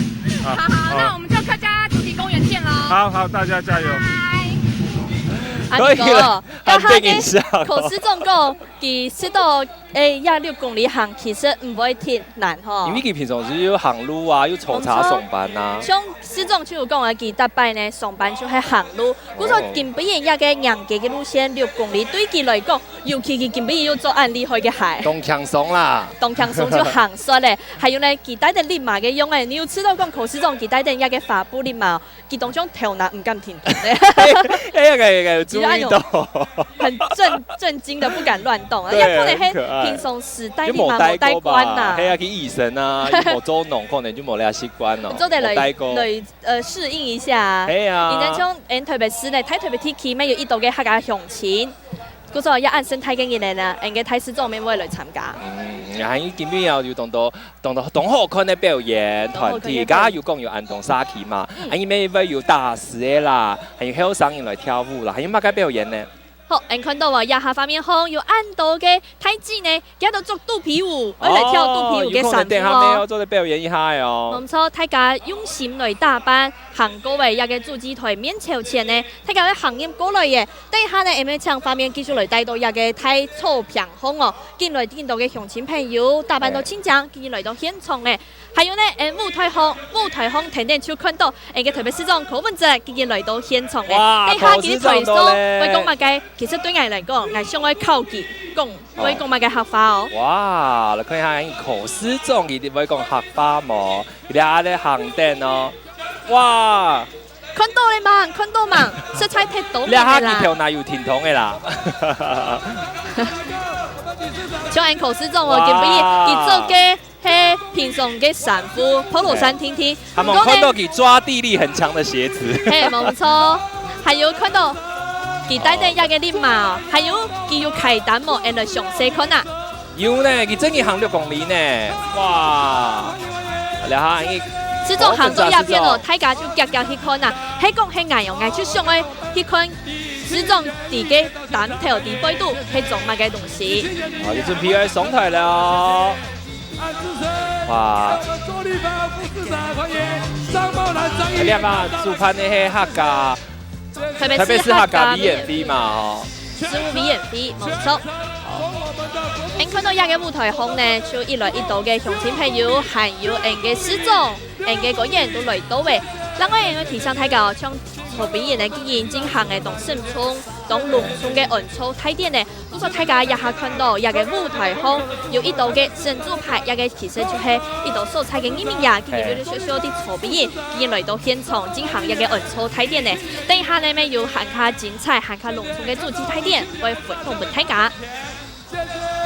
好，那我們就客家主題公園見咯。好，大家加油。可以了，很被影響。可是總共佢識到6公里行，其實唔會挺難吼。因為佢平常時有行路啊，有抽查上班啊。像市總就有講啊，佢大擺呢上班就係行路。佢說近比人一個娘家嘅路線6公里，對佢來講，尤其佢近比要做案例去嘅係。動輕鬆啦。動輕鬆就行刷咧，還有呢，佢帶定立馬嘅用誒，你有知道講可市總佢帶定一個法布立馬，佢當中頭拿唔敢停頓咧。注意到，很震驚的，不敢亂动，对，也可能很可爱係平常时代就你嘛冇帶慣呐。係啊，去醫生啊，冇做農，可能就冇倆習慣咯。做得冇帶過嚟適應一下。係啊。然後像特別是咧，睇特別天氣咩要一度嘅客家鄉親，嗰個一按生態嘅嘢咧，嘅睇師組咩會嚟參加。然後今邊要同好看嘅表演團體，而家要講要按動沙旗嘛，因為要打士嘅啦，還有後生人來跳舞啦，還有乜嘅表演呢？好，我看到啊，以下方面看有按到嘅太子呢，而家做肚皮舞，我嚟跳肚皮舞嘅神父咯。做嚟表演一下哦。冇錯，大家用心嚟打扮，行過位一個主祭台面朝前呢，大家嘅行業過來嘅，底下呢咁樣唱方面繼續嚟帶到一個太草平空哦，見到嘅鄉親朋友打扮到清正，繼續嚟到現場呢。還有呢，舞台巷停電就看到嘅特別是種柯文哲繼續嚟到現場嘅，底下佢台上會講乜嘅，其實對我嚟講，我想要靠佢講，會講乜嘅客話哦。哇，你看下柯市長佢哋會講客話冇，佢哋喺度行電哦。哇！看到你嘛，看到嘛，色彩太多你下佢條哪有天堂嘅啦？像俺柯市長我見不意，佢做嘅。係平常嘅散步，普羅山聽聽。他們看到佢抓地力很強的鞋子。係冇錯，還有看到佢戴咗一個禮帽，還有佢要開單幕，然後上車看啊。有呢，佢真係行6公里呢，哇！你下佢。這種行到一邊哦，大家就夾去看啊，係講係硬用硬去上去去看。這種地嘅單條地背度係做乜嘅東西？好，你準備去上台了。哇！你係嘛？主辦的係客家，特別是客家 B&B 嘛，哦。15 B&B 冇錯。你看到一個舞台巷呢，就一來一到嘅鄉親朋友，還有嘅師長、嘅個人都來到嘅。另外要提醒大家，像後邊呢，既然進行嘅動盛村、當農村嘅按操睇點呢，都說大家一下看到一個舞台巷有一道嘅神主牌，一個其實就係一道所採嘅藝名呀，今日就是小小的後邊，既然來到現場進行一個按操睇點呢，等下呢咪有行下精彩，行下農村嘅主題睇點，為分享俾大家。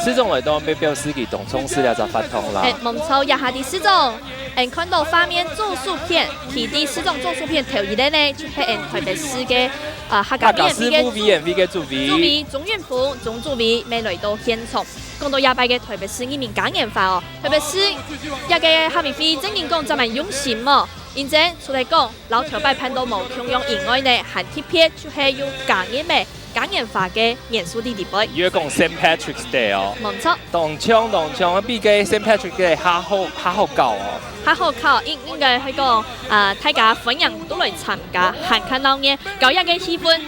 市長來到要表示佢動創資料就發通啦。冇錯，一下啲市長。看到畫面做數片，佢啲市長做數片頭一咧呢，就係台北市嘅客家 B&B 嘅主委鍾元福總主委未來到現場，講到廿八嘅台北市人民感染法哦，特別是一個下面飛真人講真係用心哦，然之出嚟講老條擺盤都冇強用以外呢，還特別就係要感染咩？感染法嘅元素啲地位。如果講 Saint Patrick's Day 哦，冇錯。動槍，比嘅 Saint Patrick's Day 較好搞哦。較好搞，應該係講大家歡迎都來參加，看看老年搞一個氣氛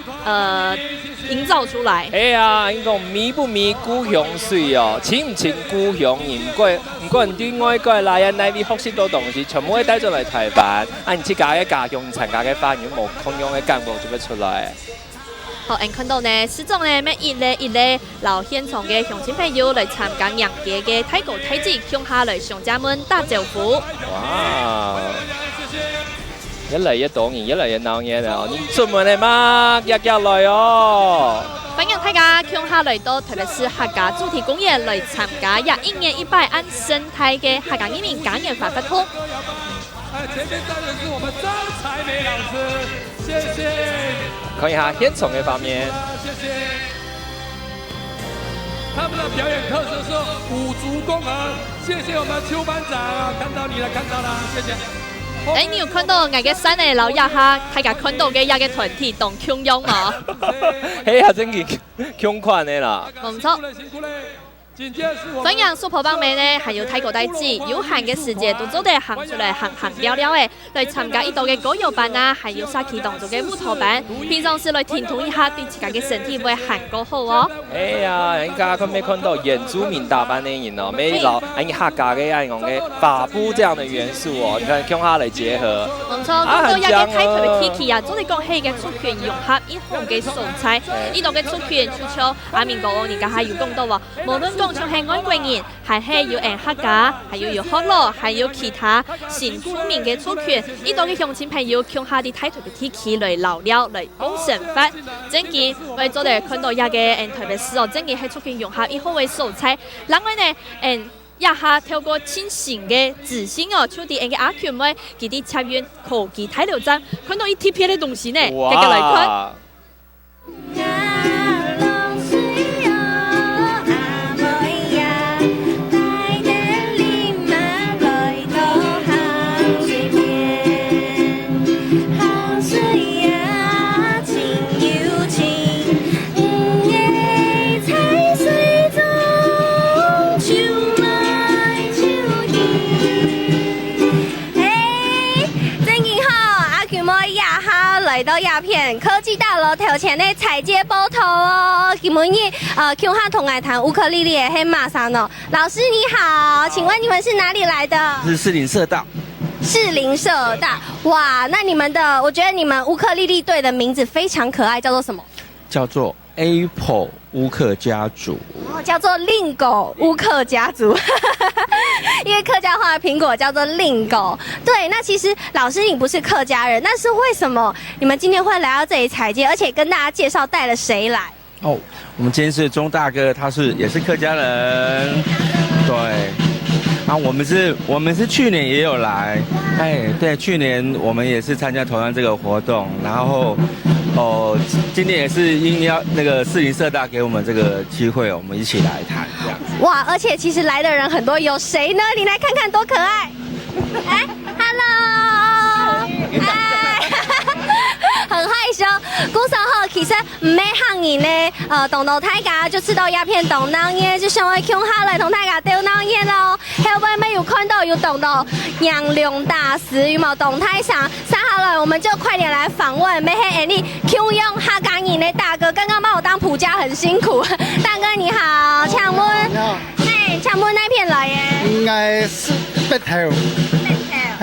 營造出來。係啊，應講美不美故鄉水哦，親唔親故鄉人，唔過人對外國來人嚟學習到東西，全部會帶咗嚟台灣，你自家嘅家鄉參加嘅發現冇同樣嘅感覺就會出來。好，我看到呢，市長呢，咩一類留現場嘅鄉親朋友嚟參加陽節嘅太高太子，向下嚟上家們打招呼。哇！一嚟一多人，一嚟一鬧嘢啊！你出門嚟嘛，日來哦。歡迎大家向下嚟到特別是客家主題公園嚟參加1年100按生態嘅客家移民感染法發通。前面站的是我們張彩梅老師，謝謝。看一下現場嘅方面。謝謝。他們的表演特色是五足弓兒，謝謝我們邱班長，看到你了，看到了，謝謝。你有看到我嘅山嚟樓一下，大家看到嘅一個團體動強勇嘛？係啊，真係強款嘅啦。冇錯。歡迎蘇婆幫妹呢，還有泰國大子，有閒嘅時節都做得行出嚟行了了嘅，嚟參加一度嘅歌謠班啊，還有沙琪當做嘅舞蹈班，平常時嚟填充一下對自己嘅身體會行過好哦。哎呀，人家佢未看到原住民打扮嘅人哦，未老客家嘅嗰種嘅法布這樣的元素哦，你看向下嚟結合。冇錯，講到一個睇佢嘅天氣啊，做你講起嘅出拳融合一項嘅素材，呢度嘅出拳就像阿明哥，人家係有講到話，無論讲像係外國人，還係有客家，還有學佬，還有其他新出名嘅族群，呢度嘅鄉親朋友向下啲睇特別天氣來留了來講神法。正見為咗嚟看到一個特別事哦，正見係出現融合以後嘅素材，另外呢一下透過清醒嘅自信哦，像啲嘅阿權妹，佢啲插完科技睇到真，看到一貼片嘅東西呢，繼續來看。嚟到鴉片科技大樓頭前的彩街包頭哦，今日Q 下同愛彈烏克麗麗的黑馬上哦。老師你好，請問你們是哪裡來的？是士林社大。士林社大，哇，那你們的，我覺得你們烏克麗麗隊的名字非常可愛，叫做什麼？叫做 Apple 烏克家族。哦，叫做令狗烏克家族。因為客家話的蘋果叫做令狗。對，那其實老師你不是客家人，那是為什麼你們今天會來到這裡踩街，而且跟大家介紹帶了誰來？哦，我們今天是鍾大哥，他也是客家人，對。然後我們是去年也有來，對，去年我們也是參加同樣這個活動，然後今年也是應邀那個士林社大給我們這個機會，我們一起來談這樣。哇，而且其實來的人很多，有誰呢？你來看看多可愛！哎 ，Hello， 嗨，很害羞。古時候其實唔咩行人呢，同到大家就知道鴉片同鬧嘢，就想去鄉下來同大家鬥鬧嘢咯。後尾沒有看到有同到楊龍大師，有冇動態上？接下來我們就快點來訪問咩係你鄉用客家人的大哥，剛剛幫我當普家很辛苦。大哥你好，請問，請問哪片來嘅？我係北頭。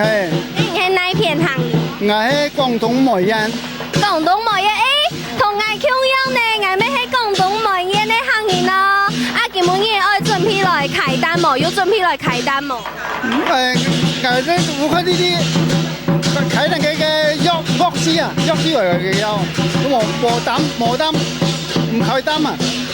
係。你係哪片行？我係廣東梅縣。廣東梅縣，同我鄉用呢，我咩係廣東梅縣的行人咯。啊，今日你愛準備來開單冇？有準備來開單冇？我這烏克麗麗開單嘅樂師啊，樂師嚟嘅有，冇單唔開單啊。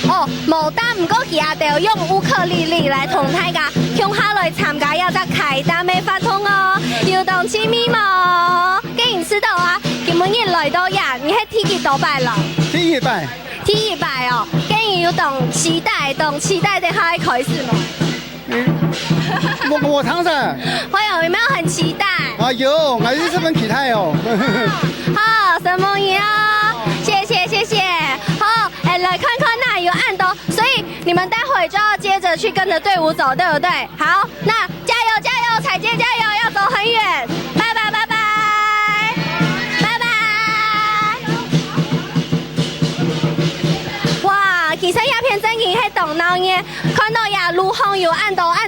哦，冇單唔過佢阿哋用烏克麗麗來同大家鄉下來參加有得開單嘅發通哦，要當簽名冇？既然知道啊，今日你來到呀，你係第幾多擺了？第一擺。第一擺哦，既然要當期待的開開始冇？我躺着。會有沒有很期待？啊有，我是這麼期待哦。好，什麼嘢啊？謝謝。好，來看看那有按到，所以你們待會就要接着去跟着隊伍走，對不對？好，那加油，踩街加油，要走很遠。拜拜。哇，其實鴉片真嘅係動鬧嘅，看到呀路上有按到的人。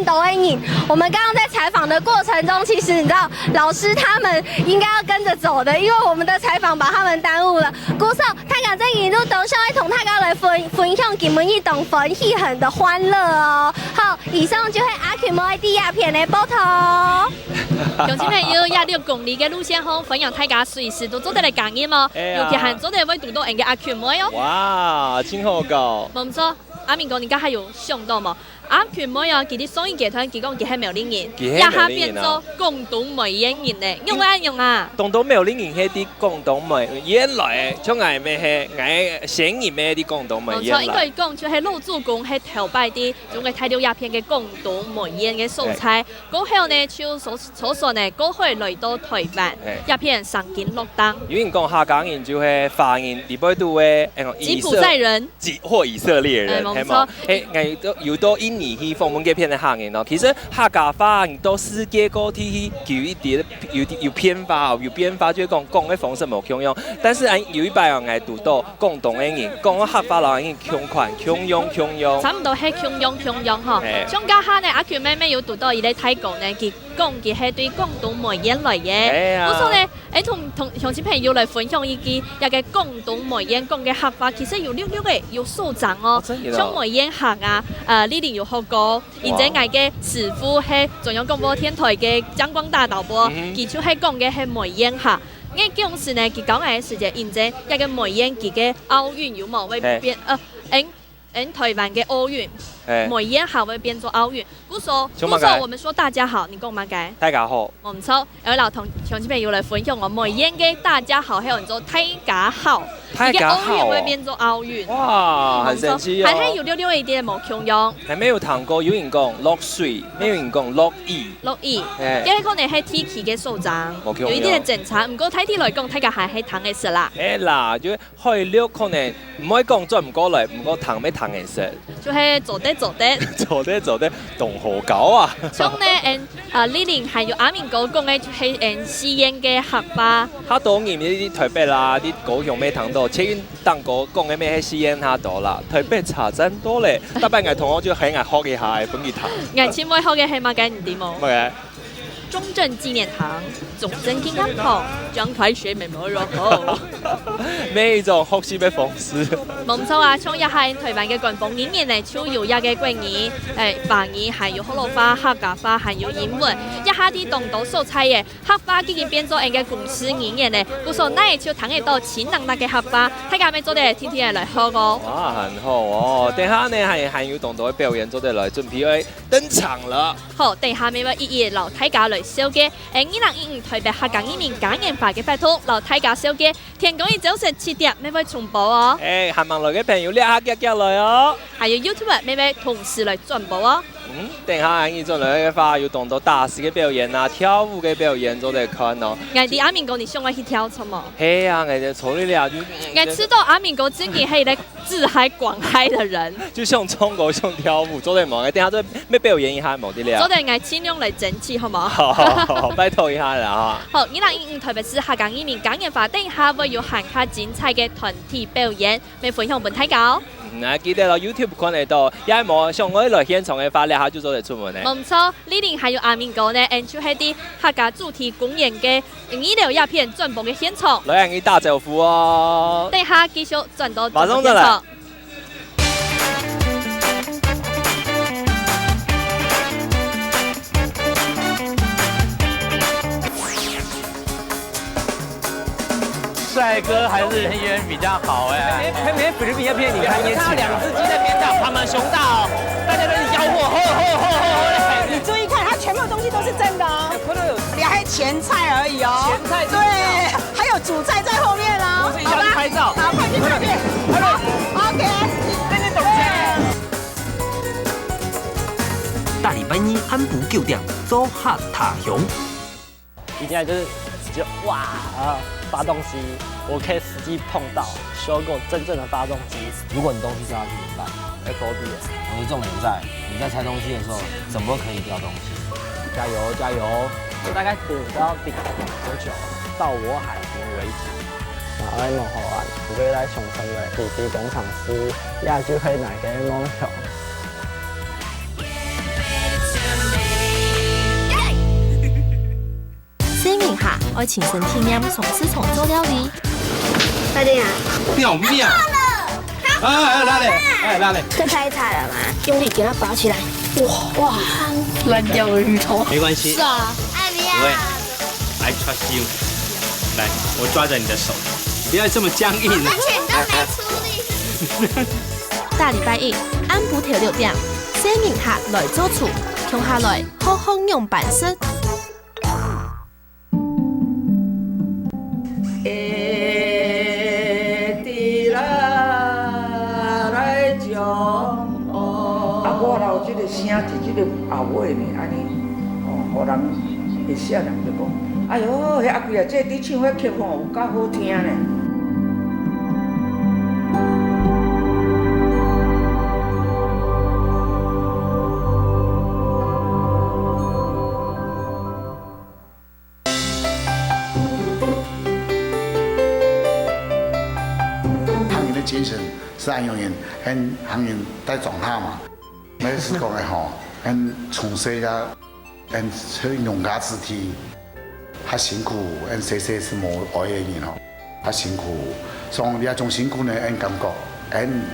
我們剛剛在採訪的過程中，其實你知道老師他們應該要跟着走的，因為我們的採訪把他們耽誤了。鼓手，大家真一路都想同大家來分享今日一檔歡喜很的歡樂哦。好，以上就係阿權妹啲鴉片的報道。鄉親朋友，6公里嘅路線後，分享大家隨時都做得嚟感應哦。尤其係做得會讀到人嘅阿權妹哦。哇，真好搞！冇錯，阿明哥，你家還有想到冇？阿權妹啊，佢啲雙語劇團，佢講佢係苗栗人，一下變做廣東梅縣人咧，用咩用啊？廣東苗栗人係啲廣東梅縣來，像係咩係嗌縣人咩啲廣東梅縣來。冇錯，應該講就係老祖公係頭擺啲，仲係睇到鴉片嘅廣東梅縣嘅素材。過後呢，就所說呢，過去來到台灣，鴉片上緊落單。有人講客家人就係華人，離開度嘅柬埔寨人，或以色列人，冇錯。有多印尼去訪問嘅片嘅客人咯，其實客家話到世界各地去有一啲有偏化有變化，就講嘅方式冇共用。但是有一擺我讀到廣東嘅人講客話老人共款共用，差唔多係共用嗬。張家下呢，阿權妹妹有讀到伊咧泰國呢，佢讲嘅係對廣東梅煙來嘅。我說呢，同鄉親朋友來分享一個廣東梅煙講嘅客話，其實有溜嘅，有數長哦。像梅煙客啊，呢年有學過，然之外嘅師傅係中央廣播電台嘅張光大導播，佢就係講嘅係梅煙客。因為嗰時呢，佢講嘅時間，然之一個梅煙佢嘅奧運有冇會變台灣嘅奧運。梅煙客會變做奧運。故說我們說大家好，你講乜嘅？大家好。冇錯，有留同鄉親朋友嚟分享我梅煙嘅大家好，係叫做大家好。大家好。奧運會變做奧運。哇，很神奇哦。係有溜一啲冇強用。係沒有談過，有人講落水，沒有人講落雨。落雨，因為可能係天氣嘅數長，有一啲嘅政策。唔過睇啲來講，睇嘅係糖嘅事啦。嗱，就可以溜可能唔可以講轉唔過來，唔過糖咩糖嘅事。就係做得。做得同河狗啊！咁呢，呢年係有阿明哥講嘅係試驗嘅客吧。他當然呢啲台北啦，啲高雄咩糖多，前當哥講嘅咩係試驗下多啦，台北茶真多咧。特別係同學就喺學嘅係本地糖。我前位學嘅係乜嘅唔點冇？乜嘅？中正紀念堂、中正健康堂、張台學美冇落好。咩種學習嘅方式？冇錯啊，從一係台灣嘅官方語言嚟，就有一個國語、華語，還有河洛話、客家話，還有英文。一下啲東島所採嘅客話已經變做一個公司語言咧。故所那就聽得到淺能嘅客話，大家咪做得天天嚟學哦。哇，很好哦！等下呢係有東島嘅表演做得來，準備要登場了。好，等下咪一夜留大家嚟小嘅，2015台北客家語言講研發嘅活動，留大家小嘅，天公早上7點咪會重播哦。下網來嘅朋友，立下腳來哦。還有 YouTube 咪會同時嚟轉播哦。等下喺做嚟嘅話，有當到大師嘅表演啊，跳舞嘅表演都得看哦。我哋阿明哥，你想我去跳錯冇？係啊，我哋錯你倆就。我知道阿明哥自己係一個自嗨廣嗨的人。就像唱歌、像跳舞，做得忙嘅，等下都咩表演一下冇啲倆。做得我盡量嚟爭取，好冇？好，拜託一下啦嚇。好，2015台北市客家語言講研發，等下會有很加精彩嘅團體表演，咪分享俾大家。記得咯 YouTube 看得到，因為冇像我哋來現場嘅話，你下就做得出門嘅。冇錯，呢年還有阿明哥呢，就係啲客家主題公演嘅醫療鴉片轉播嘅現場。來人去打招呼哦！等下繼續轉到馬上就來。帥哥還是人緣比較好哎。偏菲律賓那邊你看煙起，兩隻雞在邊上，他們熊大哦，大家都是吆喝，你注意看，它全部東西都是真的哦，還有前菜而已哦。前菜對，還有主菜在後面哦。好吧，拍照，好，快去拍片。好 ，OK。跟你懂嘅。大禮拜二安埔9點，做客塔雄。一進來就是直接哇發動機，我可以實際碰到修過真正的發動機。如果你東西掉下去怎麼辦 ？FOD。我的重點在你在拆東西的時候，怎麼可以掉東西？加油加油！我大概頂到頂多久？到我海平為止。然後喺幕後啊，自己喺重慶嘅地鐵廣場試，亞洲去哪嘅安詳？洗面下愛全身體驗，從此從做料理。快點啊！表面。拉嘞，拉嘞。這太慘了嘛！用力給它拔起來。哇！爛掉了魚頭。沒關係。是啊。愛你啊。I trust you。來，我抓着你的手，不要這麼僵硬。我全都沒出力。大禮拜一，安埔頭6點，洗面下來做厝，共下來好好用辦事。我老这个声是这个后尾呢，安尼哦，互人会写人就讲，哎哟，迄阿贵啊，这你唱迄曲吼有够好听呢。行业的精神是按永远跟行业在状态嘛。那是讲的吼，咱从细个用牙齿体，较辛苦，细细是无爱的人吼，较辛苦。所以你那种辛苦呢，感觉，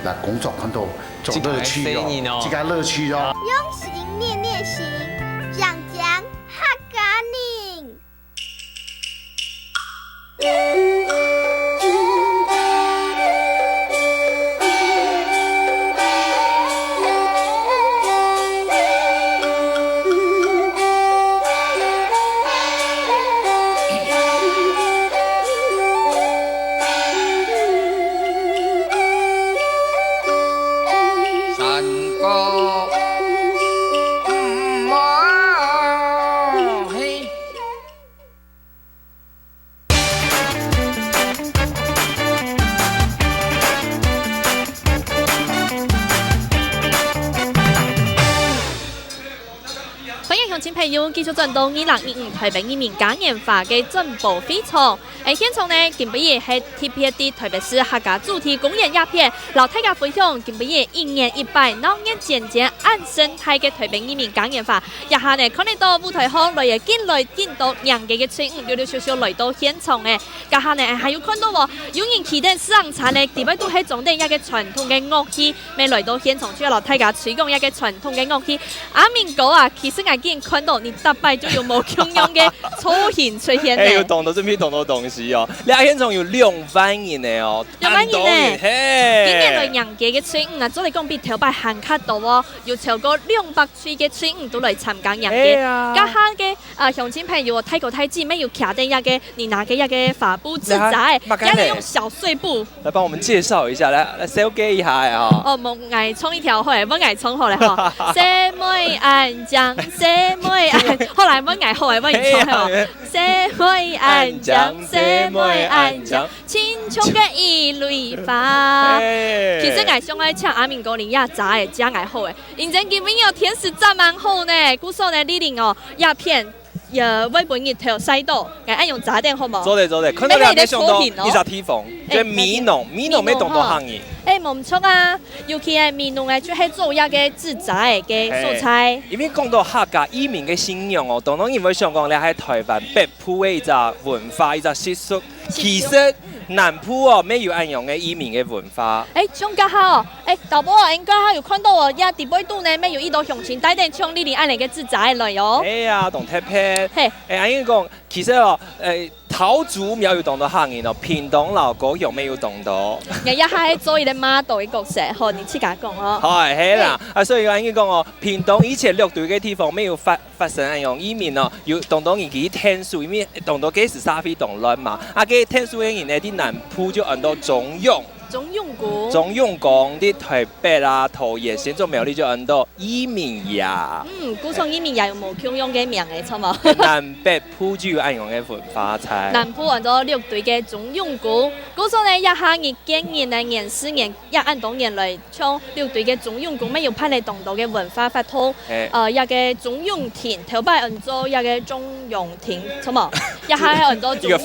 来工作看到做乐趣哦，这个乐趣哦。用心念念心，讲讲客家人。朋友繼續進到2025台北移民嘉年華嘅進步會場，現場呢，今晡日係特別啲特別是客家主題公演影片，老大家分享今晡日1年1百鬧熱漸漸按生態嘅台北移民嘉年華，一下呢看得到舞台上來嘅見到人嘅春溜溜少少來到現場嘅，家下呢還有看到喎，有人期待上場呢，特別都係種啲一個傳統嘅樂器，未來到現場主要老大家推廣一個傳統嘅樂器，阿明哥啊，其實我見看到你大擺就有冇共樣嘅造型出現咧？有懂到這邊懂到東西哦，你阿現場有2萬人嘅哦，2萬人咧，今年來人嘅春啊，做嚟講比頭擺行卡多哦，有超過200歲嘅春都來參加人嘅，家下嘅鄉親朋友睇過睇知咩要騎定一個你拿嘅一個帆布自在，一個用小碎布來幫我們介紹一下，來小記一下哦。哦，冇挨衝一條開，冇挨衝好咧嗬，姐妹安將，姐妹安，後來冇挨好嘅冇挨衝嗬，姐妹安將，姐妹安將，青蔥嘅一蕊花。其實挨上愛唱阿明哥林亞仔嘅，真挨好嘅，認真見面有天使真蠻好呢，古時呢呢年哦鴉片。微本日條西道，按用炸彈好冇？做得，看到兩個上到二十梯房，即係米農咩動作行業？冇錯啊，尤其係米農就係做一個自在嘅素材。因為講到客家移民嘅信仰哦，當然因為想講咧喺台灣北部嘅一個文化一個習俗，其實南部哦沒有按用嘅移民嘅文化。張家豪哦，導播啊，應該有看到哦，一地位度呢沒有一道鄉親帶定唱呢啲按嚟嘅自在嚟哦。啊，同特別。阿英講，其實哦，桃竹苗有動到行業哦，屏東老高雄沒有動到。日日係做一個model嘅角色，和你自家講哦。係啦，所以阿英講哦，屏東以前六對嘅地方沒有發生按用移民哦，有動到人幾天數，因為動到幾時沙飛動亂嘛，幾天數嘅人呢啲南部就按到中庸港啲台北啊、桃園、新竹苗栗就按到移民呀。古從移民呀有冇共用嘅名嘅錯冇？南北部就有按用嘅文化菜。南部按到六隊嘅中庸股，古從呢一下日經年啊年4年一按當年來從六隊嘅中庸股，咩要派嚟動到嘅文化發通，一個中庸亭，頭擺按到一個中庸亭錯冇？一下係按到中庸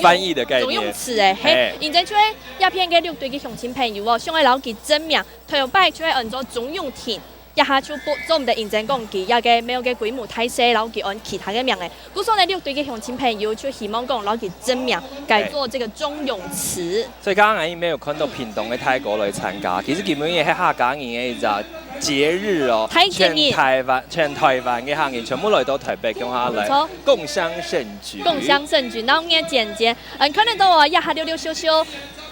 詞誒，係，然之後一片嘅六隊嘅鄉親朋友哦，想喺樓記證明，頭擺出嚟按咗中庸亭，一下就做唔得認真講記，一個沒有嘅規模太細，樓記按其他嘅名嘅。故所呢六隊嘅鄉親朋友就希望講樓記證明，改做這個中庸詞。所以剛剛我沒有看到屏東嘅泰國來參加，其實基本嘢係客家人嘅一個節日哦，全台灣嘅客人全部來到台北，共下嚟共襄盛舉。共襄盛舉，鬧熱漸漸，看得到啊，一下溜溜少少。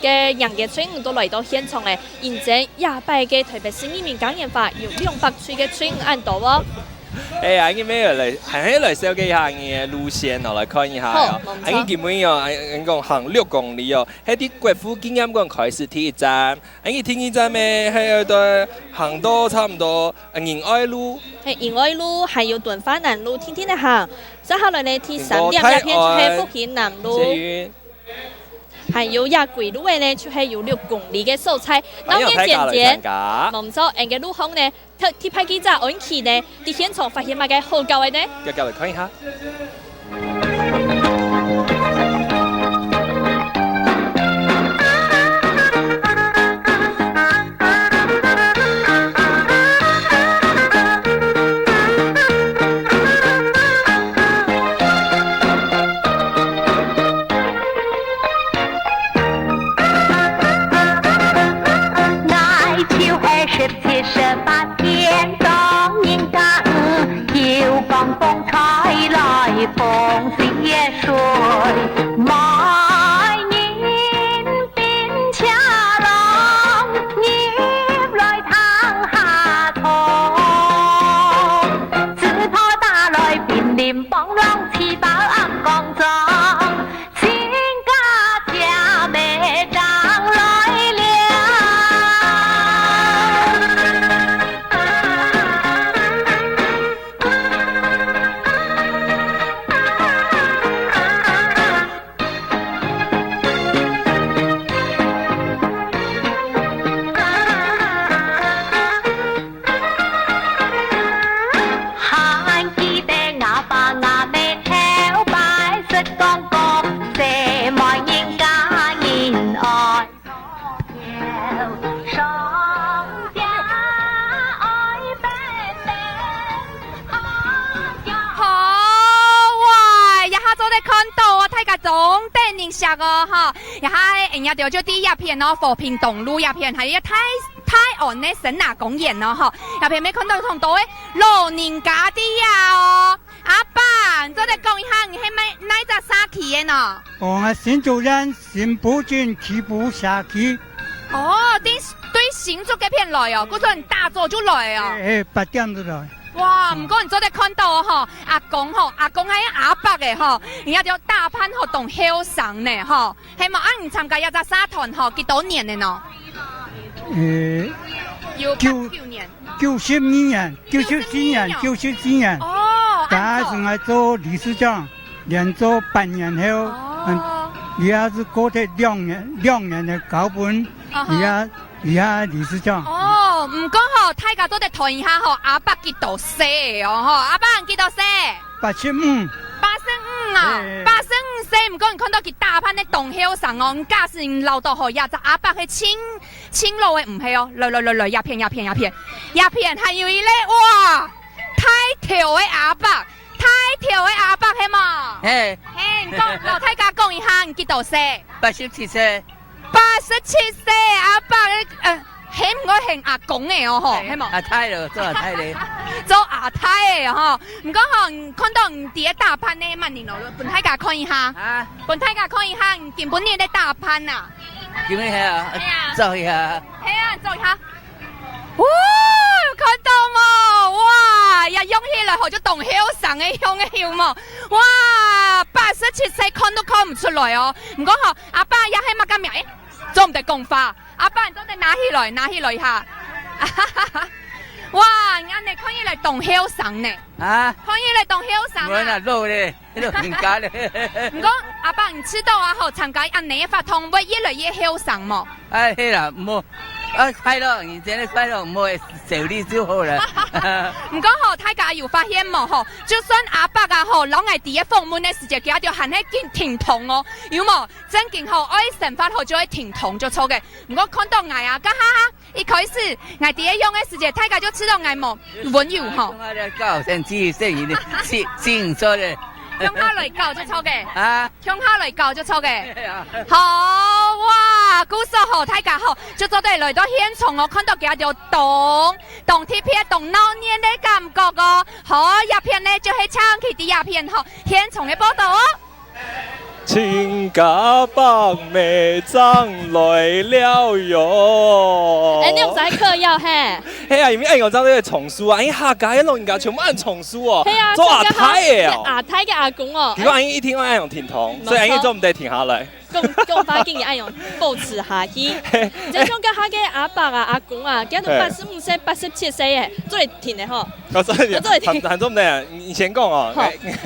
嘅人嘅春都來到現場嘅，現正28嘅台北市移民嘉年華有200歲嘅春按到哦。阿英咩嚟？係嚟小記下嘅路線哦，來看一下哦。阿英基本上阿講行6公里哦，喺啲國父紀念館開始第一站，阿英第2站咩喺度行到差唔多仁愛路。仁愛路還有敦化南路，天天嚟行。接下來呢第3點一片就係福興南路。還有亞貴路嘅呢，就係有6公里嘅素材。鬧熱漸漸，冇錯，人嘅路況呢，特派記者安琪呢，喺現場發現乜嘅好教嘅呢？要教嚟看一下。风心也水，每年变车郎，入来趟下床，自破打来便连帮浪，吃饱暗光妆，千家家妹长来了。还记得阿爸阿妹头摆设讲过，这每年家人爱上家爱好哇！一下早在看到啊，大家总得认识哦哈。一下人家就第一片哦，和平东路一片係一泰安的神拿公園哦哈。一片沒看到同到嘅老人家啲啊哦。阿爸，早在講一下，你係咪哪隻沙旗嘅呢？我新主人新不進，氣不下去。哦，對新竹嘅片來哦，嗰陣大早就來哦。8點就來。哇，唔過你昨日看到吼，阿公係阿伯嘅吼，人家就大潘活動後生呢吼，係咪你參加一隻社團吼，幾多年嘅呢？要89年。92年、94年。哦，他是來做理事長，連做半年後，也是過咗兩年的高本，也理事長。哦，唔講吼，大家都得談一下吼，阿伯幾多歲哦吼，阿伯幾多歲？85。85啊，85歲，唔講你看到佢大潘的動後生哦，唔假使你留到吼，也就阿伯係青路嘅唔係哦，來，一片，還有一類哇，太條嘅阿伯係嘛？嘿，唔講，老大家講一下，你幾多歲？87歲。87歲阿伯係唔該係阿公嘅哦吼，係嘛？阿太咯，做阿太咧。做阿太嘅吼，唔講吼，看到唔第一大潘呢，萬年咯，本大家看一下。啊，本大家看一下，見本年的大潘啊。叫咩啊？做一下。係啊，做一下。哇，看到冇？哇，一用起來好似動後生嘅用嘅曉冇？哇，87歲看都看唔出來哦。唔講吼，阿爸也係乜嘅名？做唔得功法，阿爸都得拿起來下。哇，眼你看起來動後生呢？啊，看起來動後生啊！我那老咧，老人家咧。唔講，阿爸唔知道啊，好參加阿你嘅法通會越來越後生冇？哎，係啦，冇。快樂，你真係快樂，唔會受力就好啦。唔講吼，大家有發現冇吼？就算阿伯啊吼，老外第一訪問嘅時間，佢就喊喺停通哦，有冇？真勁吼，愛神法後就會停通就錯嘅。唔過看到愛啊，哈哈，一開始愛第一用嘅時間，大家就知道愛冇溫柔吼。教先知聲音，先錯嘅。向下嚟教就錯嘅，向下嚟教就錯嘅。好哇，故事好，大家好，就做對嚟到現場，我看到佢就動貼片，動鬧年嘅感覺哦。好，一片呢就係唱佢啲一片吼，現場嘅報道哦。親家伯妹長來了喲！哎，你用仔嗑藥嘿？係啊，因為按我張呢個叢書啊，因下屆老人家全部按叢書哦，做阿太嘅哦，阿太嘅阿公哦。如果按一聽我按用停通，所以按做唔得停下來。講法竟然按用保持下去，即係講下嘅阿伯啊、阿公啊，佢都85歲、87歲嘅，做嚟停嘅嗬。我做嚟停，很做唔得，你先講哦。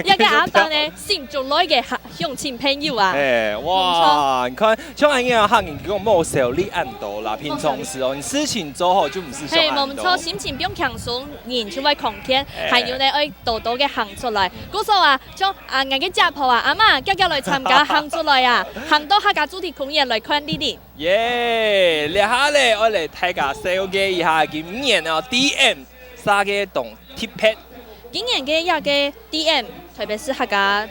一個阿伯呢，先做來嘅鄉親朋友啊。誒，哇！你看，像按樣客人講冇受力按到啦，平常時哦，你事情做好就唔是想按到。係冇錯，心情不用輕鬆，人就會狂天，還有呢，愛多多嘅行出來。嗰時候啊，將人嘅家婆啊，阿媽叫來參加行出來啊。行到客家主題公園來看呢啲。耶！嚟下咧，我嚟睇下小嘅一下今年哦 DM 三個動貼片。今年嘅一個 DM，特別是客家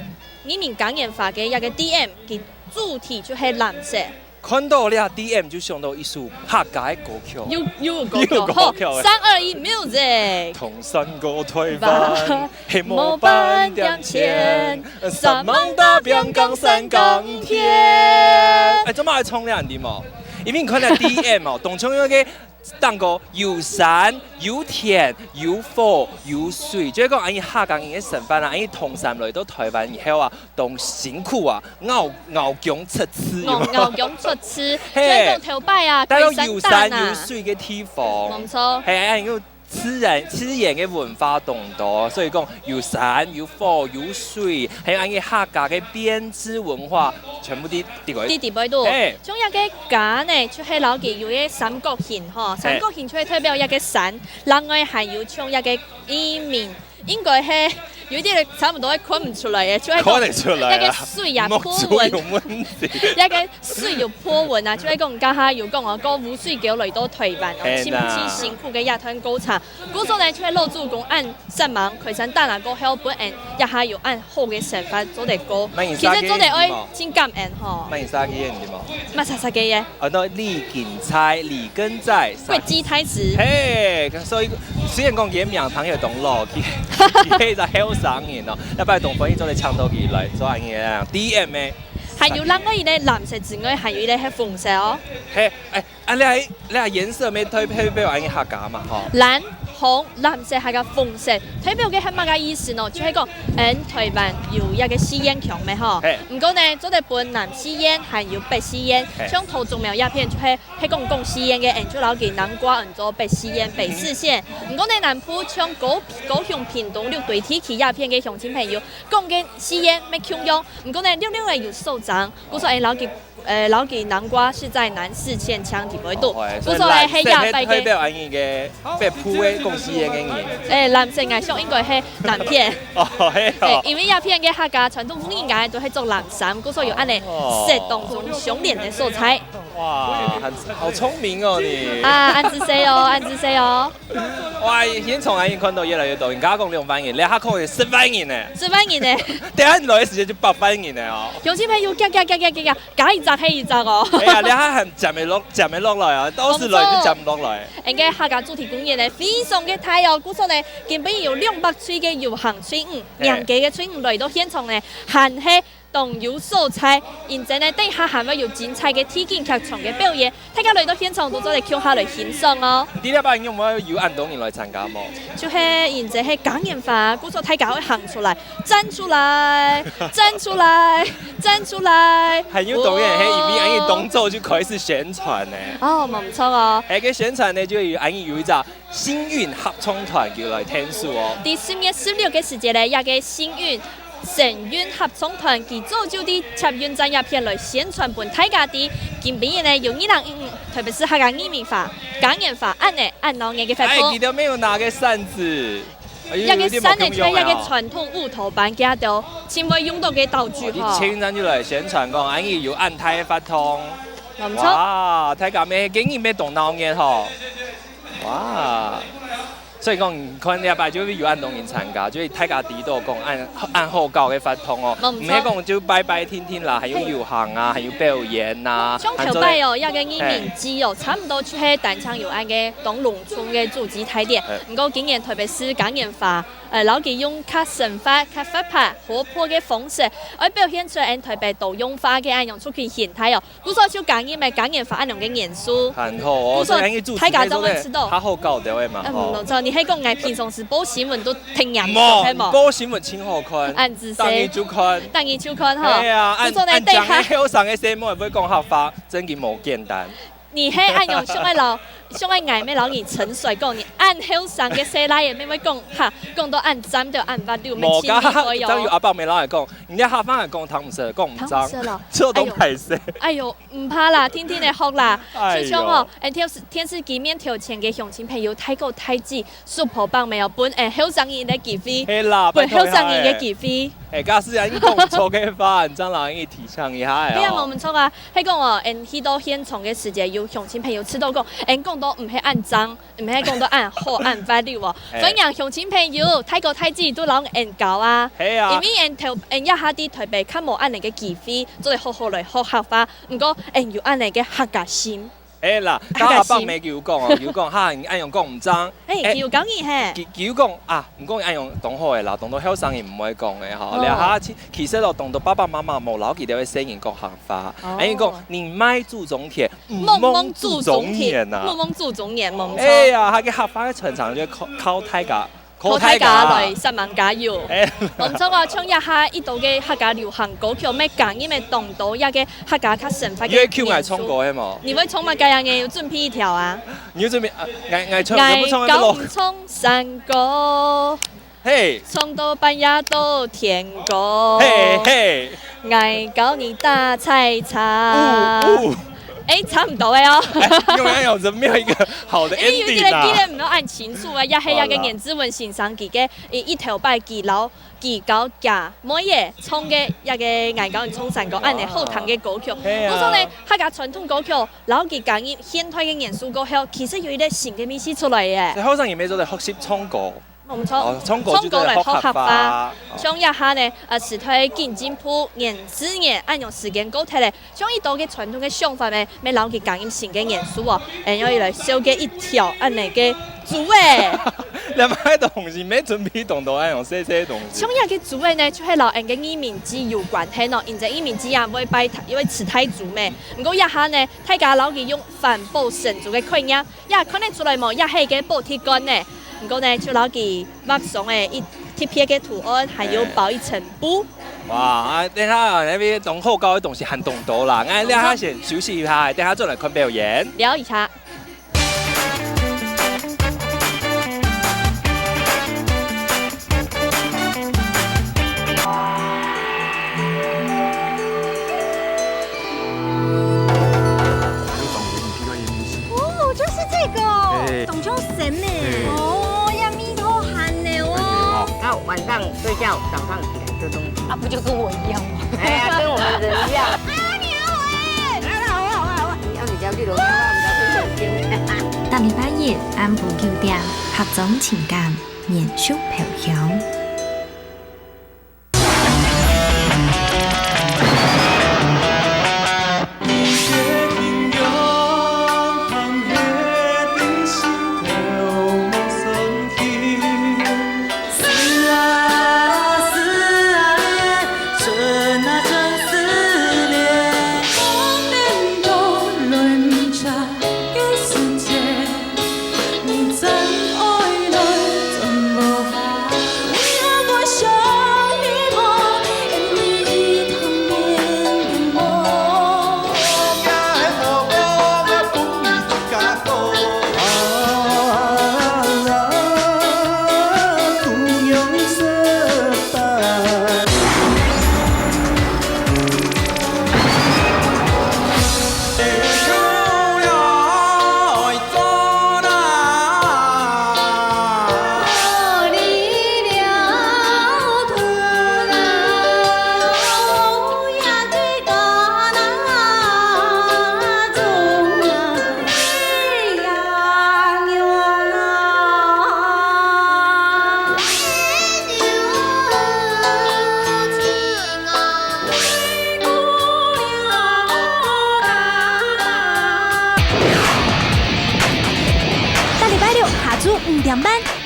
語文講研發嘅一個 DM，佢主題就係藍色。看到了 DM 就想到一首客家的歌曲，有歌曲，好，3、2、1 music。同山歌推翻，黑幕板点钱，三芒大边港三港天。哎，怎么还冲两滴嘛？因为你看到 DM 哦，东涌有个。当个有山有田有火有水，就是讲安尼客家人嘅成分啊，安尼同山来到台湾以後啊，當辛苦啊，牛強出刺，牛強出刺，即係講頭擺啊，但係有山有水嘅地方，冇錯，係安尼個自然嘅文化動多，所以講有山有火有水，還有安尼客家嘅編織文化，全部啲喺度。仲有嘅架呢，就係老嘅有嘅三角形嗬，三角形就係代表一個山，另外還有像一個意面，應該係有啲差唔多看唔出來嘅，就係講一個水啊波紋，一個水有波紋啊，就係講家下有講啊，個湖水叫嚟到台灣，千千辛苦嘅一團高茶，嗰種呢就係老祖公按實忙，佢想打那個後本人，一下又按好嘅成分做啲歌，其實做啲愛真感恩嗬。乜嘢沙基嘅唔點啊？乜沙基嘅？我都李根菜、李根仔，會記台詞。嘿，所以雖然講嘢名堂又懂咯，佢就好上癮咯，一擺同朋友做嚟唱到佢嚟做安嘢啊 ，DM 嘅。還有另外一個藍色之外，還有一個係紅色哦。嘿，誒，你係顏色咩推表安嘢客家嘛？嗬。藍、紅、藍色係個紅色，推表嘅係乜個意思呢？就係講，台灣有一個試驗強咩嗬？唔過呢，做啲本南試驗，還有北試驗，像頭中苗一片就係講試驗嘅，就老嘅南瓜人做北試驗、北四線。唔過呢，南部像高雄、屏東六對天氣一片嘅鄉親朋友，講嘅試驗咩強用？唔過呢，另外有受傷，我說老嘅南瓜是在南四線腔底位度，我說係亞白嘅。表安嘢嘅北鋪嘅公司嘅嘢。藍色顏色應該係南片。哦，係。因為亞片嘅客家傳統風應該都係做藍衫，我說有安尼色當中相連嘅色彩。哇，好聰明哦你！啊，按自細哦，按自細哦。哇，現從安嘢看到越來越多，人家講2萬人，你下講係10萬人呢？10萬人呢？等下來嘅時間就8萬人呢哦。鄉親朋友加一集係一集哦。係啊，你下係站唔落來啊，都是來都站唔落來。人家客家主題公園呢，非常嘅大哦，故說呢，根本有200歲嘅遊行村伍，兩幾個村伍來到現場呢，還係。動有素材，然之後呢，底下還會有精彩嘅體驗劇場嘅表演，大家嚟到現場都做嚟跳下嚟欣賞哦。呢禮拜有冇有安東人來參加冇？就係然之後係講演法，故說大家會行出來，站出來，站出來，站出來。還有導演係因為安嘅動作就開始宣傳呢。哦，冇錯哦。係嘅宣傳呢，就有安有一隻星運合唱團叫來聽數哦。第10月16嘅時節呢，有個星運。成員合唱團佢早就啲插運站一片來宣傳本大家啲，今邊呢有2015，特別是客家語文化、講演法按老年嘅發布。記得沒有拿個扇子。一個扇呢就係一個傳統烏頭板架到，前會用到嘅道具嗬。啲青山就來宣傳講，安姨有按太發通。冇錯。哇！睇下咩竟然咩動腦嘅嗬。哇！所以講，看禮拜就會有按東人參加，就是大家啲都講按好教嘅發通哦，唔係講就拜拜天天啦，還有遊行啊，還有表演啊。像頭擺哦，一個移民機哦，差唔多就係單場有按嘅東農村嘅組織台點，唔過今年特別是講演法，老幾用較神法、較發拍、活潑嘅方式，而表現出嚟特別多樣化嘅按用出去形態哦。故所就講演咪講演法按用嘅元素。很好哦，故所大家都會知道。較好教到嘅嘛。冇錯，你係講藝平常時報新聞都聽人講係冇？報新聞真好看。按字當然就看。當然就看哈。係啊，按講嘅後上嘅新聞會講合法，真嘅冇簡單。你係按用上個藝咩老人陳水講，你按後上嘅西拉嘢咩會講嚇，講到按針就按法六，冇千幾個有。真有阿伯咪老嚟講，人家下翻嚟講糖唔識，講唔爭，這都排泄。哎呦，唔怕啦，天天嚟學啦。就像哦，電視機面頭前嘅鄉親朋友睇過睇字，Super 棒沒有本後上人嘅機會，本後上人嘅機會。假使人講錯嘅話，真係要提倡一下。係啊，冇錯啊，係講哦，去到現場嘅時節，有鄉親朋友知道講，講到唔係按髒，唔係講到按好按法律喎。歡迎鄉親朋友，泰國泰子都攞研究啊。係啊。因為一下啲台北較無按你嘅機會，做嚟好好嚟學校化，唔過要按你嘅客家心。啦，阿伯未叫講哦，叫講嚇，按用講唔爭。叫講嘢係。叫講啊，唔講按用當好嘅啦，當到後生人唔會講嘅嚇。你下其實咯，當到爸爸媽媽冇留記到嘅聲音講行法，按講你買注重點，夢注重點啊，夢注重點，夢。哎呀，佢嘅客法嘅全場就靠大家。靠大家來新聞加油。唔錯啊，唱一下呢度嘅客家流行歌曲，咩講因為當到一個客家較神法嘅元素。你會唱歌係嘛？你會唱乜嘅人嘅要準備一條啊？你要準備嗌唱有冇唱嗌高唱山歌，嘿，唱到半夜到天光，嘿嘿，嗌高你大菜茶。差唔多嘅哦。永遠有人沒有一個好的 ending 啊。記得唔要按情書啊，也係有個顏子文欣賞佢嘅一條拜記老記高價，每夜唱嘅一個嗌高人唱山歌，按你好聽嘅歌曲。我講咧客家傳統歌曲，老記講嘅現代嘅元素歌曲，其實有一啲新嘅意思出嚟嘅。你後生而未做嚟學習唱歌。冇錯，唱歌嚟學客家，唱一下呢，時代進進步，年之年按用時間過替咧，將呢度嘅傳統嘅想法咧，咩老嘅講音新嘅元素喎，要嚟燒嘅一條按嚟嘅主誒。你買東西咩準備動到按用些些東西。將一嘅主誒呢，就係老人嘅移民之有關係咯，因為移民之也會拜因為辭太主咩，唔過一下呢，大家老嘅用環保神族嘅概念，也可能出來冇一係嘅補貼乾呢。唔過呢，就攞佢畫上嘅一貼片嘅圖案，還有包一層布。哇！等下那邊東後高嘅東西很多啦，你下先休息一下，等下再來看表演。聊一下。哦，就是這個，董秋神呢。晚上睡覺，早上起來吃東西。啊，不就跟我一樣嗎？哎呀，跟我們人一樣。你好哎！你要你家綠豆湯，我們家水晶。大禮拜日安步9點，合總情感，延續飄香。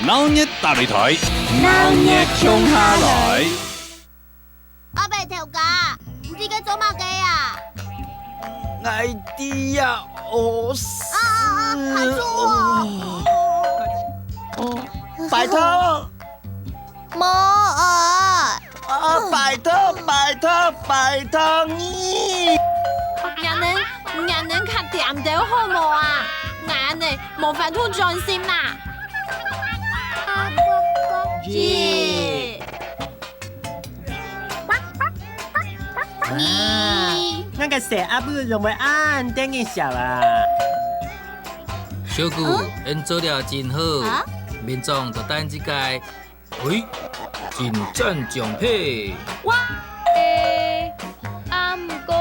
鬧熱大擂台，鬧熱衝下來。阿伯條架，唔知佢做乜嘅啊？愛啲呀，我卡住我！拜託，冇啊！拜託你！人能及掂到好冇啊？眼呢冇法通盡先嘛？那個蛇阿不容易按等一下啦。小姑，因做了真好，民眾就等這個，喂，真讚獎品。哇！唔過，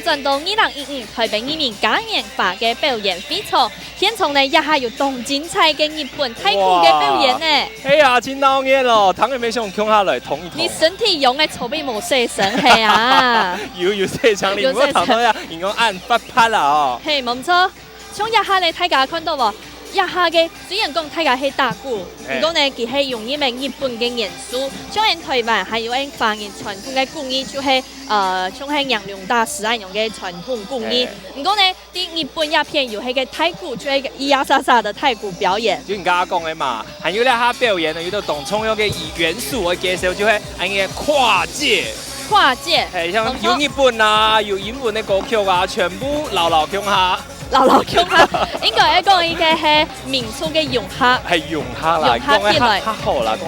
转到2015台北移民嘉年华嘅表演非常，现场呢也还有动精彩嘅日本太鼓嘅表演呢。哎呀，真闹热咯！唐人没想扛下来同一同。你身体用嘅筹备冇细神系啊？有细长，你唔好谈到呀，人讲按发拍啦哦。嘿，冇错，像一下呢，大家看到喎。一下嘅雖然講大家係打鼓，不過呢，佢係用一名日本嘅元素，像喺台灣還有喺華人傳統嘅工藝，就係像係楊龍大師啊用嘅傳統工藝。不過呢，啲日本也偏有係嘅太鼓，就係咿呀沙沙的太鼓表演。就你剛剛講嘅嘛，還有兩下表演呢，有啲動創有嘅元素嘅介紹，就係按嘅跨界。跨界，係像有日本啊，有英文嘅歌曲啊，全部流向下。流向下，應該講依個係民俗嘅融合，係融合啦，講起來較好啦，講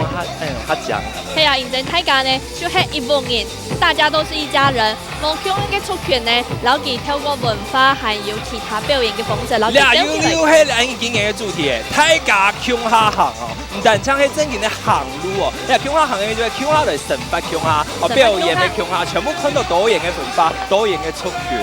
較正。係啊，認真大家呢，就係一幫人，大家都是一家人。我強嘅族群呢，老記透過文化，還有其他表演嘅方式，老記表現嚟。有係咱今年嘅主題誒，大家強下行哦，唔但將係正經嘅行路哦，你強下行嘅就係強下嚟神法強下，哦表演嘅強下，全部看到多元嘅文化，多元嘅族群。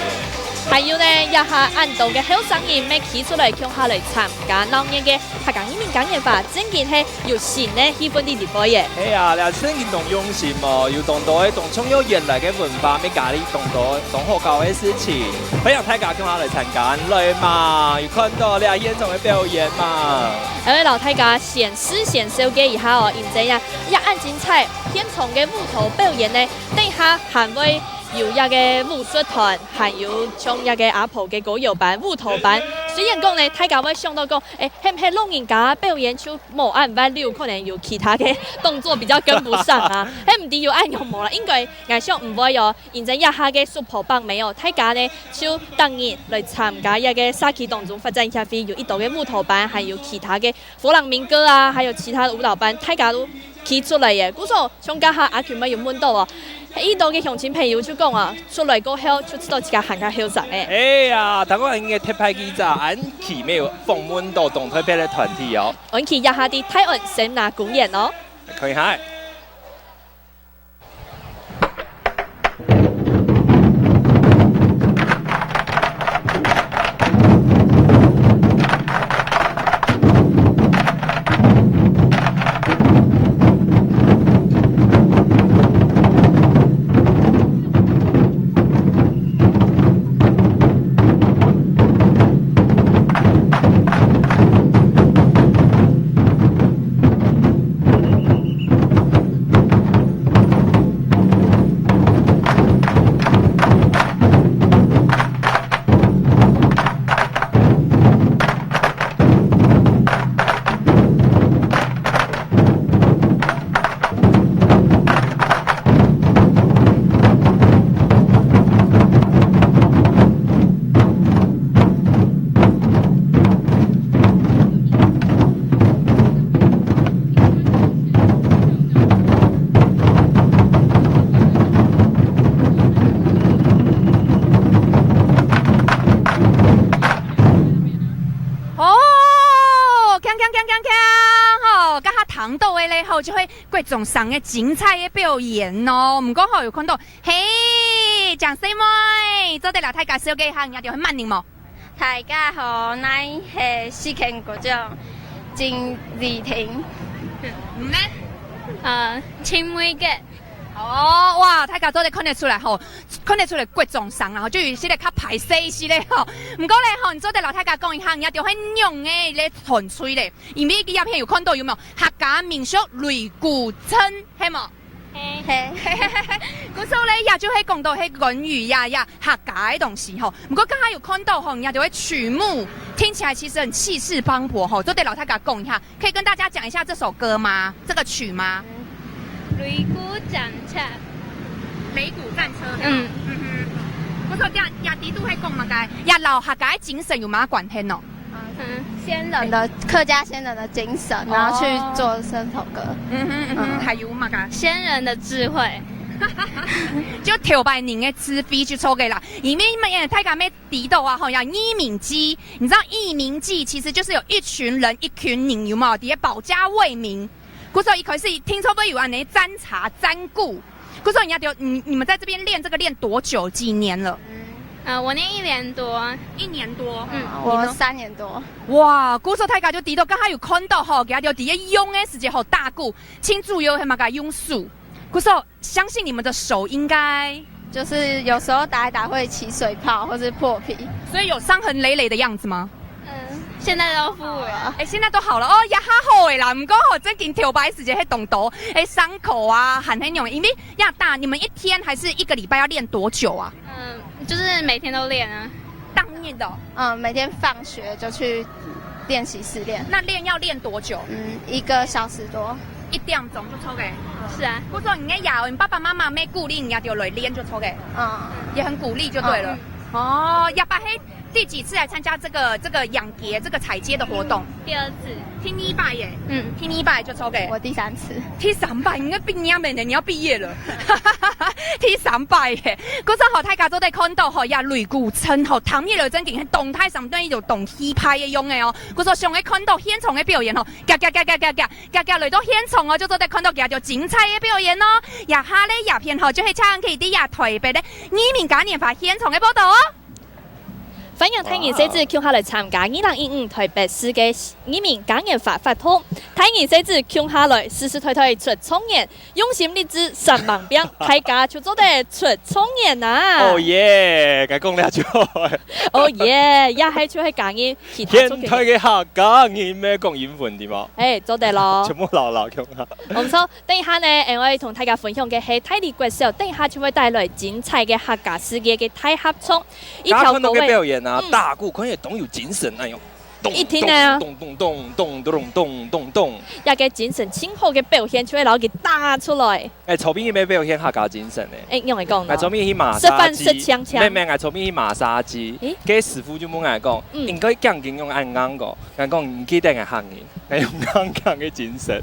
還有呢，一下按道嘅後生人咩企出嚟，向下嚟參加當年嘅客家移民嘉年華，真件係有新呢氣氛啲表演。係啊，你真件同用心哦，要當到嘅同充有原來嘅文化，咩咖喱當到當好搞嘅事情，非常大家向下嚟參加來嘛，要看到你啊現場嘅表演嘛。誒，老大家顯示顯秀嘅一下哦，認真呀，一按精彩，現場嘅舞台表演呢，等下還會。有一個武術團，還有像一個阿婆嘅歌謠班、舞蹈班。雖然講呢，大家會想到講，係唔係老人家表演就冇按翻溜，可能有其他嘅動作比較跟不上啊。係唔知要按有冇啦，應該我想唔會有。認真一下嘅super棒沒有，大家呢就當然來參加一個沙溪當中發展協會有一道嘅舞蹈班，還有其他嘅佛朗明哥啊，還有其他的舞蹈班，大家都起出嚟嘅。故說從家下阿權咪有問到啊。呢度嘅鄉親朋友就講啊，出來過後就知道自己行家囂神誒。哎呀，等我嘅特派記者安琪沒有訪問到動台北嘅團體哦。安琪一下啲台灣神拿公演哦。可以下。就會各種上嘅精彩嘅表演哦，唔講好有看到，嘿，鄭師妹，做啲老太家小嘅行，有條去問你冇？大家好，我係思慶嗰張鄭麗婷，唔呢？青梅嘅。哦，哇！大家都哋看得出來吼，看得出來各種上啊，就有時咧較排泄時咧吼。唔過咧吼，做啲老太家講一下，也就很用嘅咧純粹咧。因為啲影片有看到有冇？客家民俗擂鼓稱係冇？係。嗰時候咧也就係講到係粵語呀客家嘅東西吼。唔過剛剛有看到吼，也就係曲目，聽起來其實很氣勢磅礴吼。做啲老太家講一下，可以跟大家講一下這首歌嗎？這個曲嗎？擂鼓戰車，擂鼓戰車。我說也啲都係講乜嘅，也老客家精神有乜關係呢？先人的客家先人的精神，然後去做生頭歌。還有乜嘅？先人的智慧。就條百年嘅智慧就出嘅啦，因為大家咩提到啊，好像義民記，你知道義民記其實就是有一群人一群人有冇？啲保家衛民。嗰時候一開始聽說會有安尼占茶占故，嗰時候人家就你們在這邊練這個練多久幾年了？我念1年多，1年多。我3年多。哇，古时候大家就知道，刚才有看到吼，给他就底下用的时间好大股，请主要还嘛个用数。古时候相信你们的手应该就是有时候打一打会起水泡或是破皮，所以有伤痕累累的样子吗？现在都复了。现在都好了哦，也还好的啦。不过吼，最近跳白时间迄动刀，伤口啊，很那种，因为亚大，你们一天还是1个礼拜要练多久啊？就是每天都练啊。当练的。每天放学就去练习室练。那练要练多久？1个小时多。1点钟就出嘅。是啊。不说你呀，你爸爸妈妈没鼓励你，就来练就出嘅。也很鼓励就对了。哦，亚巴黑。第几次来参加这个养蝶这个采接的活动？第2次，听1拜耶。听1拜就抽给我第3次。第3拜应该毕业没呢？你要毕业了。第3拜耶，嗰陣學大家都在看到吼呀，擂鼓稱吼，唐面雷真勁喺動態上端有動氣派嘅用嘅哦。嗰陣上喺看到現場嘅表演吼，夾嚟到現場哦，就都在看到夾就精彩嘅表演咯。呀下咧呀片後就係唱佢啲呀台北咧移民嘉年華現場嘅報道哦。歡迎睇完寫字，叫下來參加2015台北市嘅移民嘉年華活動。睇完寫字，叫下來實實在在出創業，用心立志3萬兵，大家就做得出創業啊！哦耶，該講了就。哦耶，也係就係講嘅其他做嘅。現代嘅客家人咩講英文點啊？做得咯。全部流講下。唔錯，等一下呢，我哋同大家分享嘅係泰迪國小，等一下就會帶來精彩嘅客家世界嘅大合唱。大家看到嘅表演啊，大鼓可以懂有精神那樣。一聽呢，咚咚咚咚咚咚咚咚，一個精神清好嘅表現，就會攞佢打出來。後邊咩表現客家精神咧？用嚟講，後邊去馬殺雞，咩後邊去馬殺雞，嘅師傅就冇嗌講，應該講緊用啱啱個，嗌講唔記得嘅客人，係用啱啱嘅精神。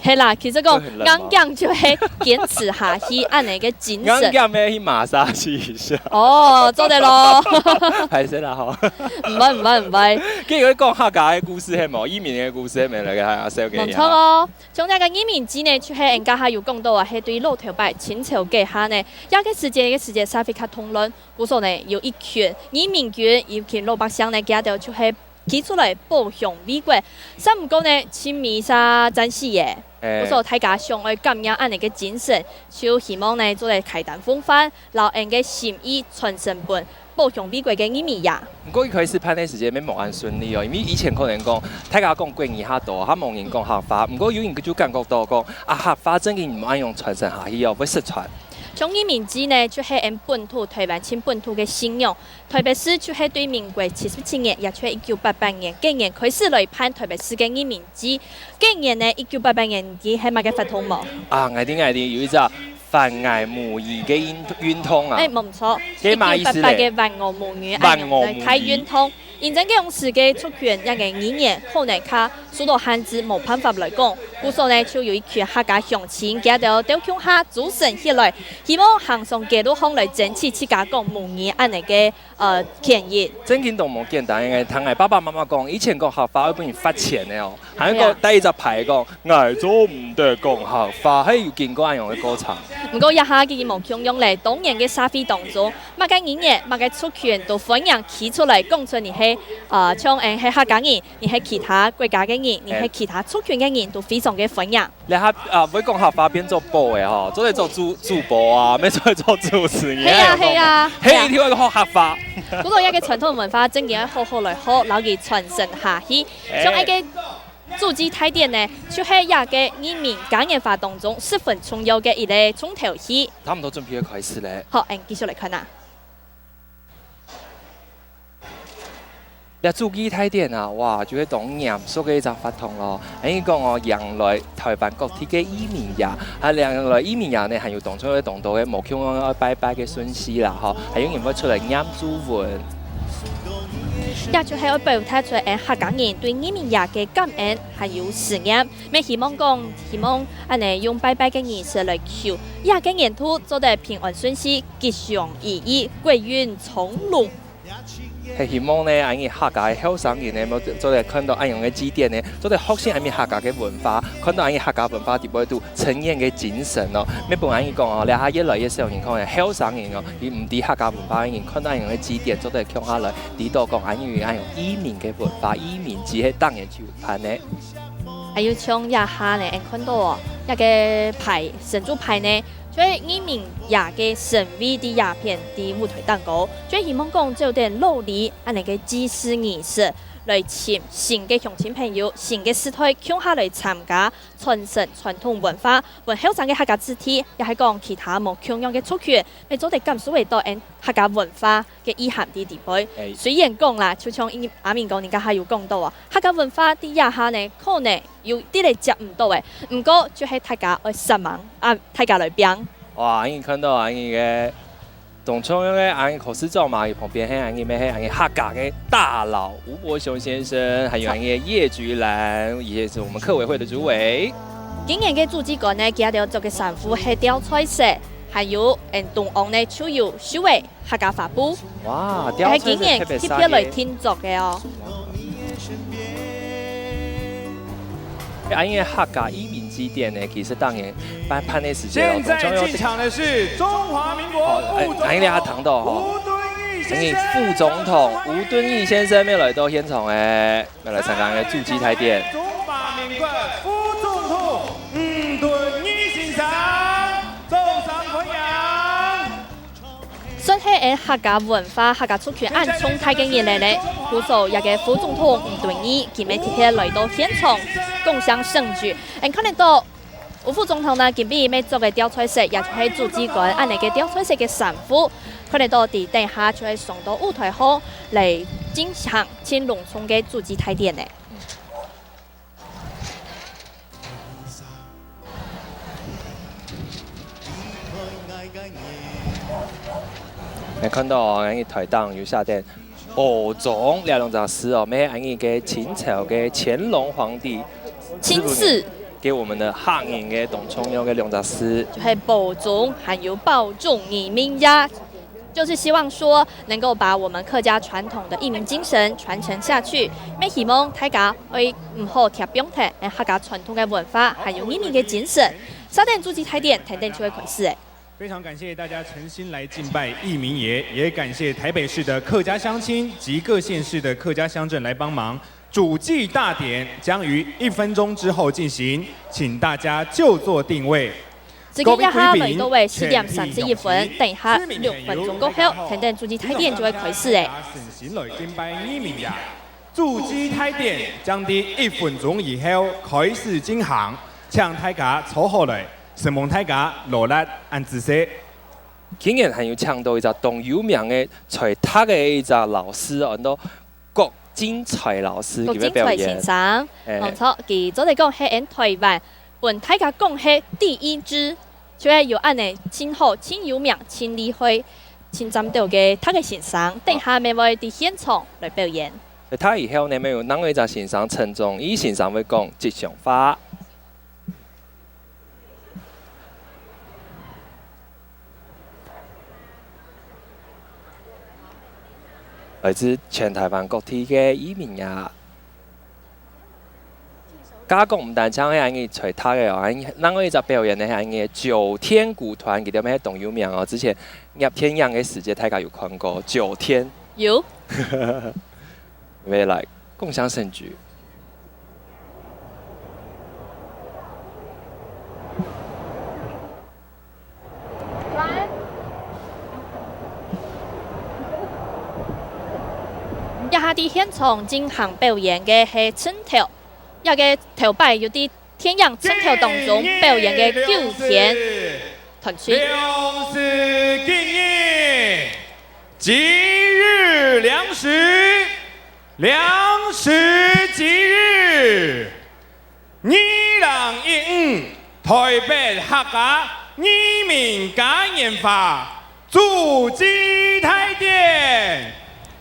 係啦，其實講啱啱就係堅持下去按你嘅精神。啱啱咩去馬殺雞一下。哦，做得咯。係先啦，好。唔係。跟住講客家嘅故事係冇，移民嘅故事係咪嚟嘅？係啊，小嘅。冇錯哦，從呢個移民之呢，就係人家係有講到啊，係對老頭伯清朝嘅下呢，有個世界沙非卡通論，故所呢有一群移民軍，一群老百姓呢，佢哋就係企出來保障美國，三唔講呢，親密沙戰士嘅。故所大家上愛感染安尼嘅精神，就希望呢做嚟開單風範，留人嘅心意傳承本。保障美國嘅移民呀。不過一開始辦嘅時間沒冇咁順利哦，因為以前可能講大家講國語較多，他冇人講客家。不過有人就感覺到講客家真嘅唔愛用傳承下去哦，會失傳。從移民之呢，就係按本土台灣親本土嘅信仰。台北市就係對民國77年，也就係1988年，今年開始來辦台北市嘅移民之。今年呢，1988年啲係乜嘅發通冇？我哋有一隻。泛藝母語嘅運通啊！冇錯，1988嘅泛俄母語嚟開運通，現在嘅用時嘅出權一個語言，可能卡數到漢字冇辦法來講，故所呢就有一群客家鄉親，佢哋都鄉下組成起來，希望行上街路巷來爭取自家講母語安尼嘅權益。真見到冇簡單嘅，同我爸爸媽媽講，以前講客家要幫人發錢嘅哦，還有個第一隻牌講，我做唔得講客家，係要見過一樣嘅歌唱。唔過一下嘅冇強用嚟，當年嘅社會當中，乜嘅語言、乜嘅出權都歡迎企出嚟講出你係像係客家人，你係其他國家嘅人，你係其他出權嘅人都非常嘅歡迎。你下會講客家變做播嘅嗬，做嚟做主播啊，咩做嚟做主持人。係啊，係跳一個學客家。嗰個一個傳統文化真嘅好好來學，留佢傳承下去，像一個。祖籍泰典呢，就係一個移民嘉年華當中十分重要嘅一個重頭戲。差唔多準備要開始咧。好，繼續嚟看啊！你祖籍泰典啊，哇，就係當嚴肅嘅一隻法通咯。你講我迎來台灣各地嘅移民日，迎來移民日呢，係要當初嘅當到嘅無腔愛拜拜嘅順序啦，嗬，係有人會出嚟念祖文。也就係我表達出客家人對移民日嘅感恩，還有思念。咩希望安尼用拜拜嘅儀式來求，也嘅沿途做得平安順遂、吉祥如意、貴運從龍。係希望呢，安尼客家嘅後生人呢，冇做嚟看到安樣嘅祭典呢，做嚟學習安尼客家嘅文化，看到安尼客家文化點樣度呈現嘅精神咯。咩本安尼講哦，你下越來越少人講嘅後生人哦，而唔啲客家文化嘅人看到安樣嘅祭典，做嚟強下來，啲到講安樣移民嘅文化，移民只係當然就盼呢。還有像亞下呢，看到哦，一個牌神主牌呢。所以移民亞嘅神秘的鴉片的舞台蛋糕，所以希望講做點努力，安尼嘅祭祀儀式來請新嘅鄉親朋友、新嘅世代共下來參加傳承傳統文化，為後生嘅客家子弟，也係講其他冇同樣嘅族群，嚟做啲感受到客家文化嘅意涵啲地位。雖然講啦，就像阿明講，人家還有講到啊，客家文化啲亞下呢，可能有啲嚟接唔到嘅，唔過就係大家去失望啊，大家來變。哇！安尼看到安尼嘅董中央嘅安尼口試照嘛，旁邊係安尼咩？係安尼客家嘅大佬吳伯雄先生，還有安尼嘅葉菊蘭，也是我們客委會的主委。今年嘅主旨講呢，佢哋做嘅神父係吊彩色，還有東岸呢就有首位客家法布。哇！吊彩色今年特別來慶祝嘅哦。安尼客家移民祭典呢，其實當然辦的時間現在進場的是中華民國副總統安尼你聽到吼，安尼副總統吳敦義先生要來到現場嘅，要來參加嘅駐基台典。中華民國副總統吳敦義先生，走上歡迎。算係客家文化、客家族群按重太嘅人嚟咧，故所也嘅副總統吳敦義今日特別來到現場共襄盛舉。看得到吳副總統呢，今日要做嘅吊彩色，也就係主旨館按嚟嘅吊彩色嘅神父，看得到地底下就係送到舞台後嚟進行青農村嘅主旨台典咧。你看到安尼台檔有下電寶鐘兩隻詩哦，咩安尼嘅清朝嘅乾隆皇帝親自給我們的客人嘅董中央嘅兩隻詩，就係保重，還有保重移民呀，就是希望說能夠把我們客家傳統的移民精神傳承下去。咩希望大家會唔好貼標題，客家傳統嘅文化，還有移民嘅精神。稍等主旨台典，等等就會開始。非常感謝大家誠心來敬拜義民爺，也感謝台北市的客家鄉親及各縣市的客家鄉鎮來幫忙。主祭大典將於1分鐘之後進行，請大家就座定位。自己一下嚟到為4點31分，等一下6分鐘過後，等等主祭台典就會開始誒。誠心來敬拜義民爺，主祭台典將喺1分鐘以後開始進行，請大家坐好來。希望大家落力按姿勢。竟然係要唱到一隻當有名嘅才讀嘅一隻老師，按到郭金才老師嘅表演。郭金才先生，冇錯，佢做嚟講係台灣本大家講係第一支，就係有按呢真好、真有名、真厲害、真針對嘅他嘅先生，等下面會喺現場來表演。他以後呢，咪有另外一隻先生陳宗義先生會講吉祥話。來自全台灣各地嘅移民呀，加工唔單止係安尼隨他嘅哦，另外一隻表演呢係安尼9天鼓團，佢哋咩董有名哦，之前入天陽嘅時節，大家有看過9天？有。未來共襄盛舉。一下啲現場進行表演嘅係村頭，一個頭擺有啲天陽村頭當中表演嘅9天團曲。良食敬業，吉日良食，良食吉日，二人一五，台北客家移民感染法，主祭台典。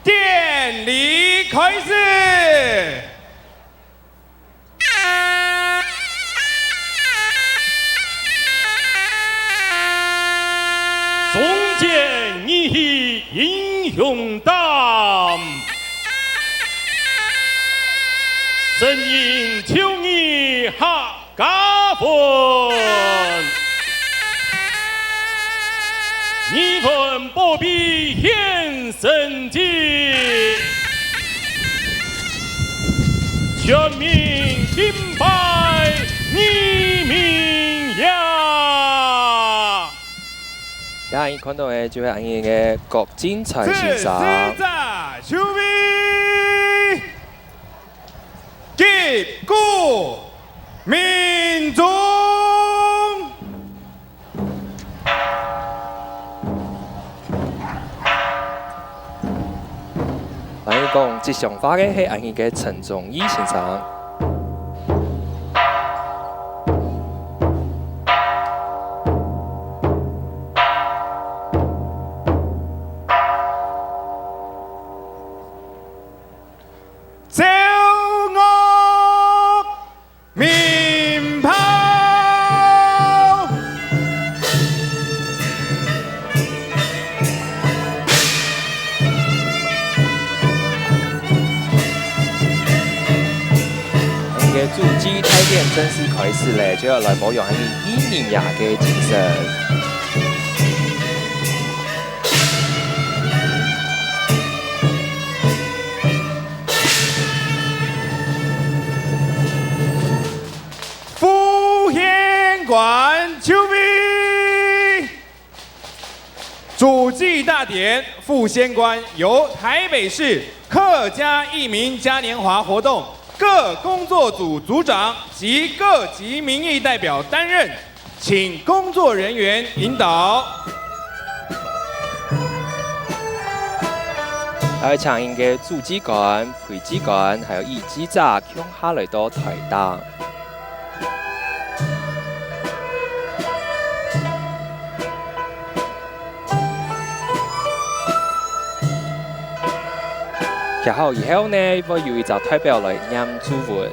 典禮開始。中間義英雄膽。神应秋意客家欢，你份不必献神迹，全民敬拜你名呀！也已看到嘅就係俺嘅郭金彩先生。球迷，擊鼓民眾。俺講吉祥話嘅係俺嘅陳宗義先生。主機台電正式開始咧，就要來保養俺伊尼亞嘅精神。富縣館球迷，主祭大典富縣館由台北市客家義民嘉年華活動各工作組組長及各級民意代表擔任，請工作人員引導。而場應嘅主機館、陪機館，還有義機站，向下來到台東。然後以後呢，我有一隻代表來念主文。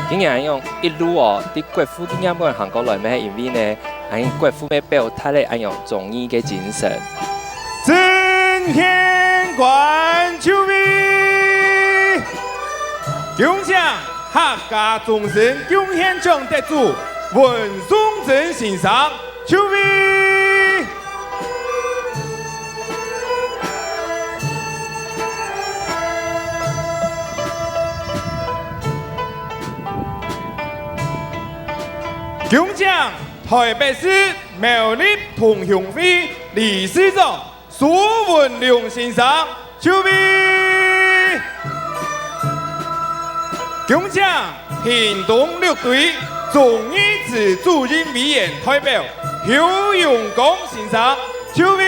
今日用一路哦，啲國父今日冇人行過來咩？因為呢，俺國父咩表態咧，俺用忠義嘅精神。真天冠球迷，恭喜！客家眾神貢獻獎得主文松鎮先生球迷，獎獎台北市苗栗同鄉會理事長蘇文良先生球迷。獎獎屏東綠隊忠義自主人委員代表邱永光先生球迷，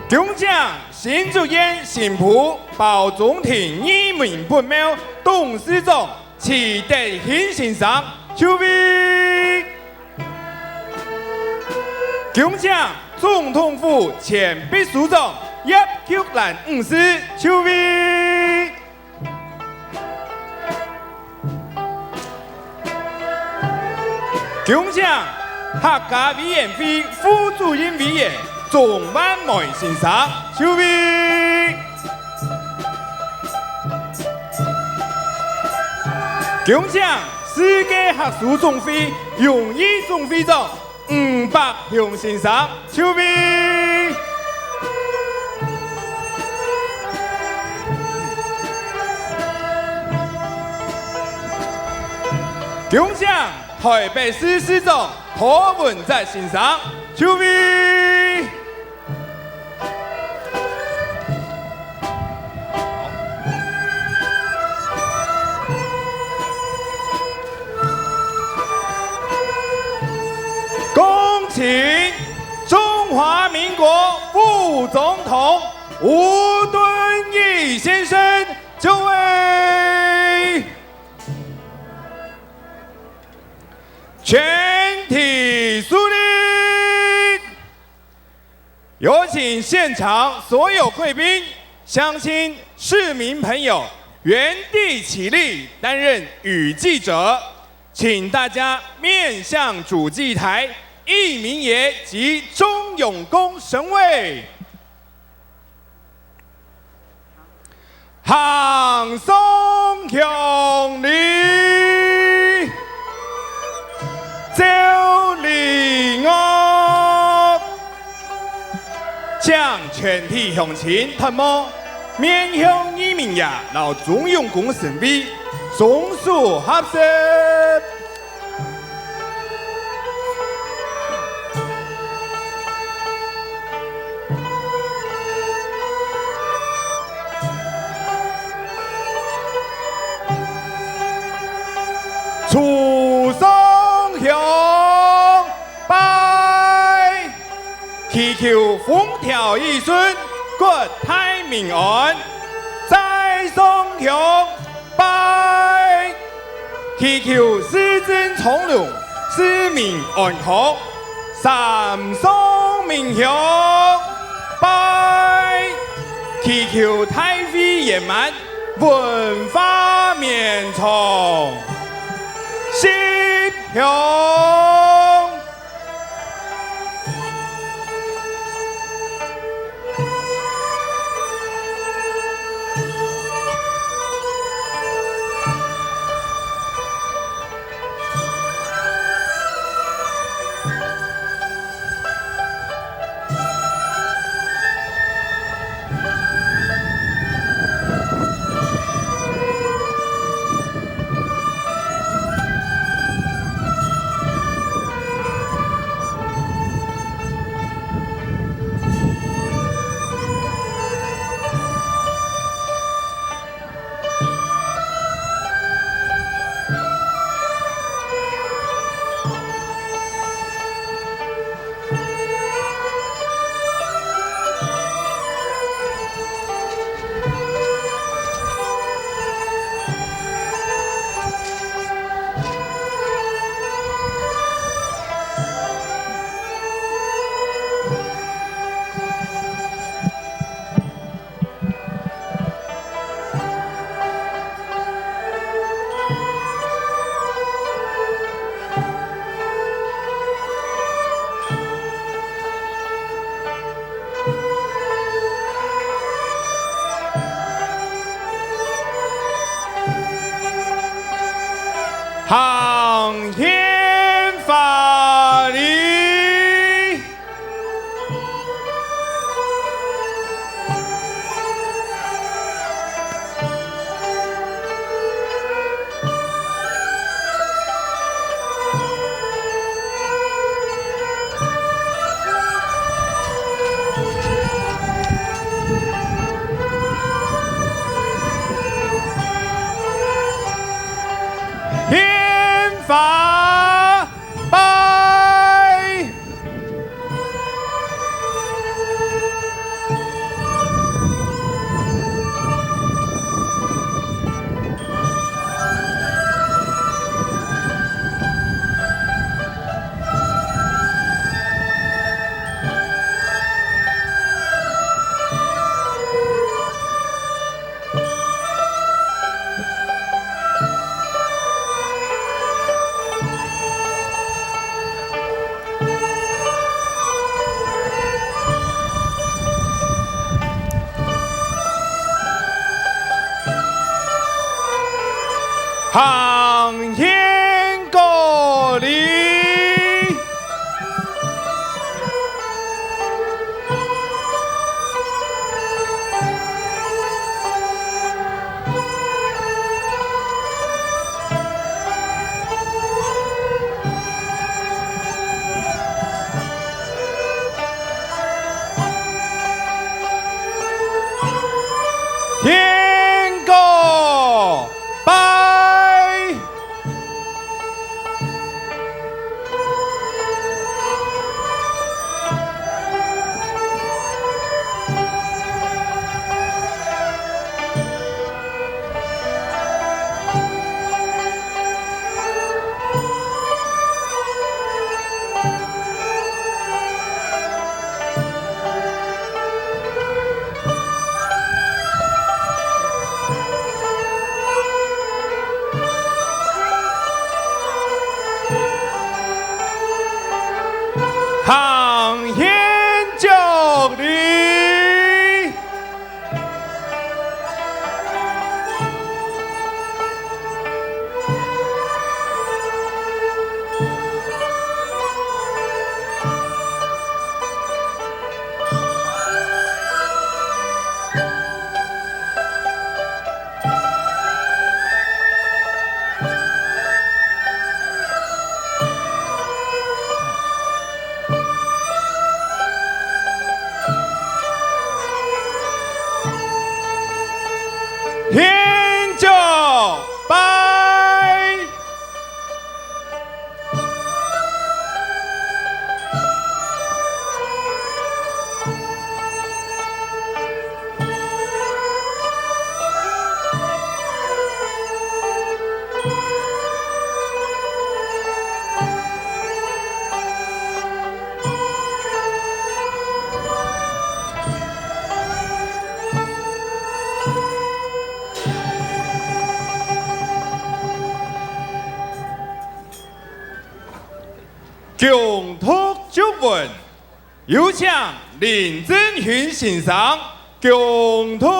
獎獎新竹縣新埔包中庭義民本廟董事長齊德興先生球迷，獎獎總統府前秘書長葉菊蘭女士球迷，獎獎客家委員會副主任委員鍾萬梅先生球迷，獎獎世界學術總會榮譽總會長吳伯雄先生球迷，獎獎台北市市長柯文哲先生球迷，恭请中华民国副总统吴敦义先生就位，全体肃立。有请现场所有贵宾、乡亲、市民朋友原地起立，担任语记者，请大家面向主祭台，义民爷及忠勇公神位。行松向礼，周礼乐，将全体向前探摸，面向义民爷，老忠勇公神位，松树合适。楚松向拜，祈求风调雨顺，国泰民安。再松向拜，祈求市政从容，市民安康。三松民向拜，祈求太妃圆满，文化绵长。心向行天法理，天法拜，行天国礼，天国拜。天就拜。共托祝文，有请林真云先生共托。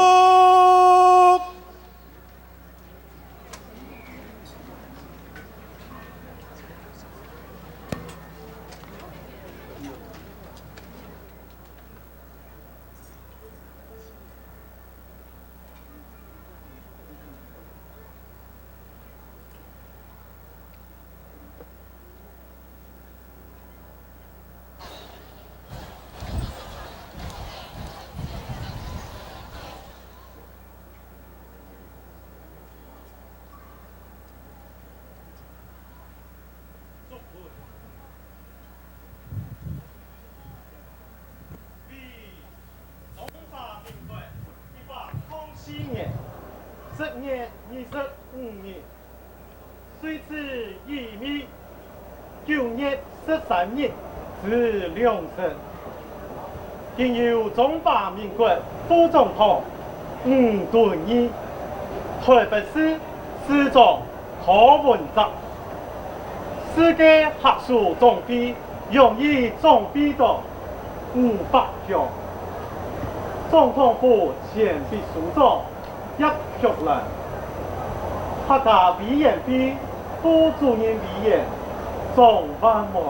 10月25日，岁至1米9月13日至2晨，经由中华民国副总统吴敦义、台北市市长柯文哲、世界学术总会荣誉总会长吴百强、总统府前秘书长叶玉兰、客家委员会副主任委员庄万梅、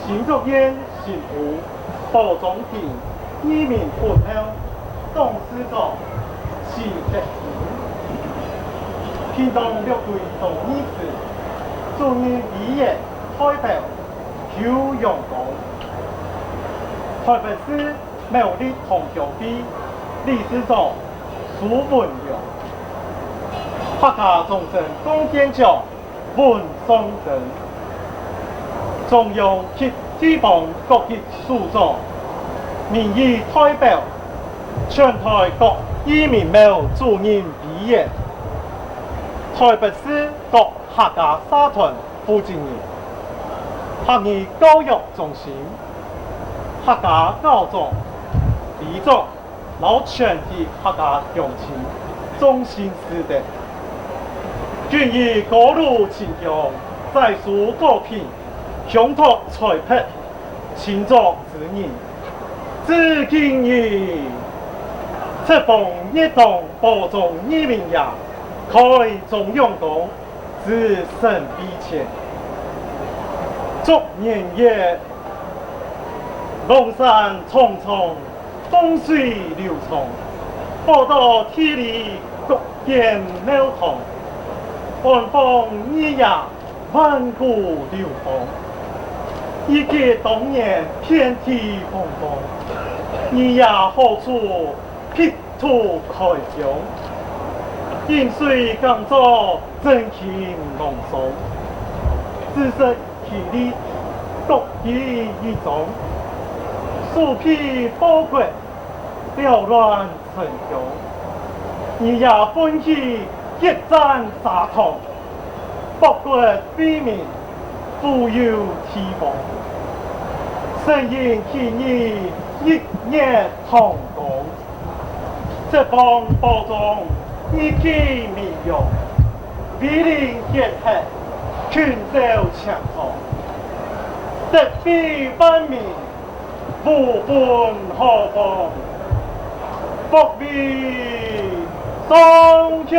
新竹县新府保总庭移民本后董事长徐德平、屏东六队总议事主任委员代表邱永东、台北市苗栗同乡会理事长苏文良、客家众生贡献奖文松仁、中央及地方各级首长民意代表全台各移民苗主任委员、台北市各客家社团负责人、客语教育中心客家教长李长老全体客家乡亲衷心师德，均以高路情强在书作品雄拓才魄勤作之人，至今日赤峰一同保重移民也，开中央党至神笔前，祝年月龙山重重，风水流畅，报道体力各见庙堂，寒风一夜万古流芳。一结当年天地风光，一夜何处辟土开疆？饮水江州真情浓松，知识体力各异一种。树皮宝贵，缭乱成雄；你也欢喜一战沙场，北国悲鸣，富有提防。声音起义一夜同工，这方包装一举名用，比邻结合，群州强壮，德比万民。不分何方，福比双强。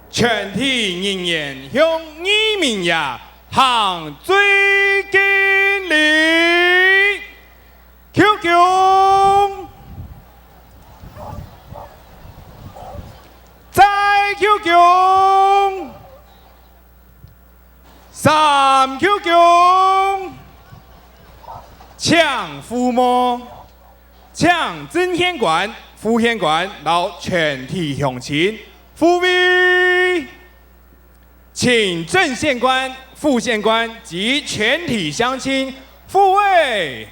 全体人员向移民也行最敬礼。唱父母，唱真天馆、副天馆，老全体乡亲复位，请正县官、副县官及全体乡亲复位。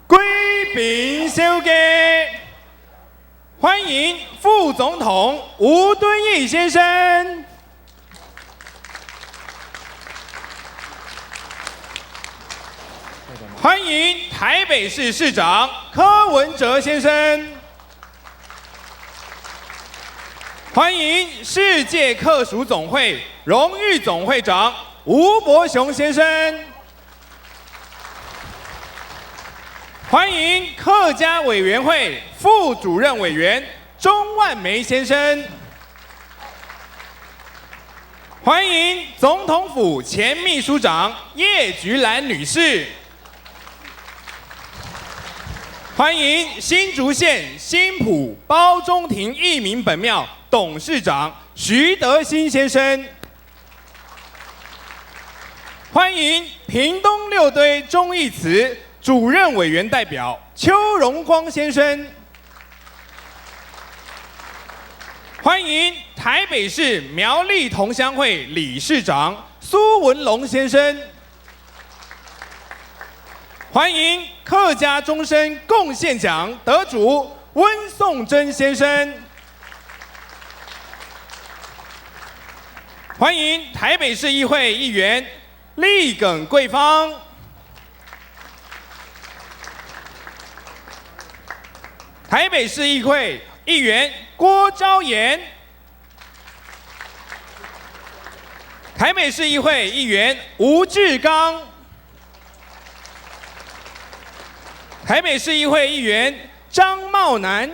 贵宾小姐，欢迎副总统吴敦义先生。欢迎台北市市长柯文哲先生。欢迎世界客属总会荣誉总会长吴伯雄先生。欢迎客家委员会副主任委员钟万梅先生。欢迎总统府前秘书长叶菊兰女士。欢迎新竹县新埔包中庭义民本庙董事长徐德兴先生。欢迎屏东六堆忠义祠主任委员代表邱荣光先生。欢迎台北市苗栗同乡会理事长苏文龙先生。欢迎客家终身贡献奖得主温颂珍先生。欢迎台北市议会议员立耿桂芳。台北市议会议员郭昭言，台北市议会议员吴志刚，台北市议会议员张茂南，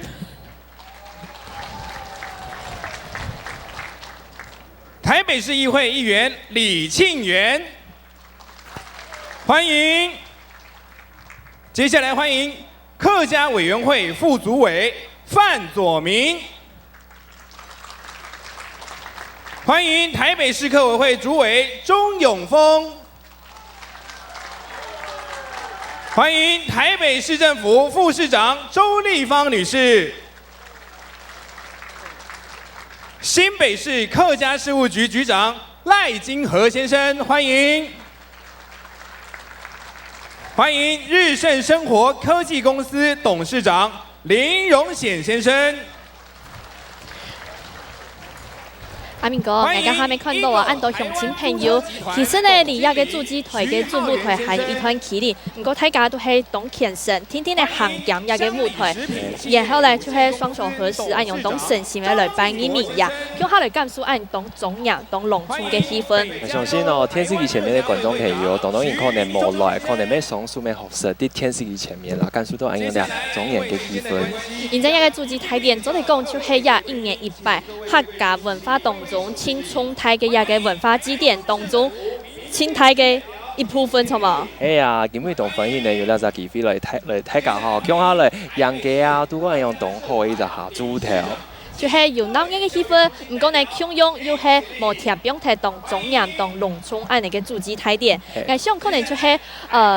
台北市议会议员李庆元，欢迎。接下来欢迎客家委员会副主委范佐明，欢迎台北市客委会主委钟永丰，欢迎台北市政府副市长周丽芳女士，新北市客家事务局局长赖金和先生，欢迎。欢迎日盛生活科技公司董事长林荣显先生。阿明哥，大家还没看到啊？按到乡亲朋友，其实呢，离亚嘅主机台嘅主舞台还有一段距离，不过大家都係當虔誠，天天嚟行cam亞嘅舞台，然後呢就係雙手合十，按用當神仙嘅來扮演名呀，用下來感受按當中央、當農村嘅氣氛。我相信哦，電視機前面嘅觀眾朋友，當然可能冇來，可能咩上數咩學識啲電視機前面啦，感受到按用啲中央嘅氣氛。現在亞嘅主機台點做嚟講，就係亞1年1擺客家文化當中。青春台嘅亞嘅文化祭典當中，青台嘅一部分，錯嘛？哎呀，今日同歡迎呢有兩隻機會嚟睇下吼，講下嚟人家啊，都講用同好一隻下主題。就係有鬧嘅氣氛，唔過呢強用又係無貼標題當中央當農村按你嘅主機台點，我想可能就係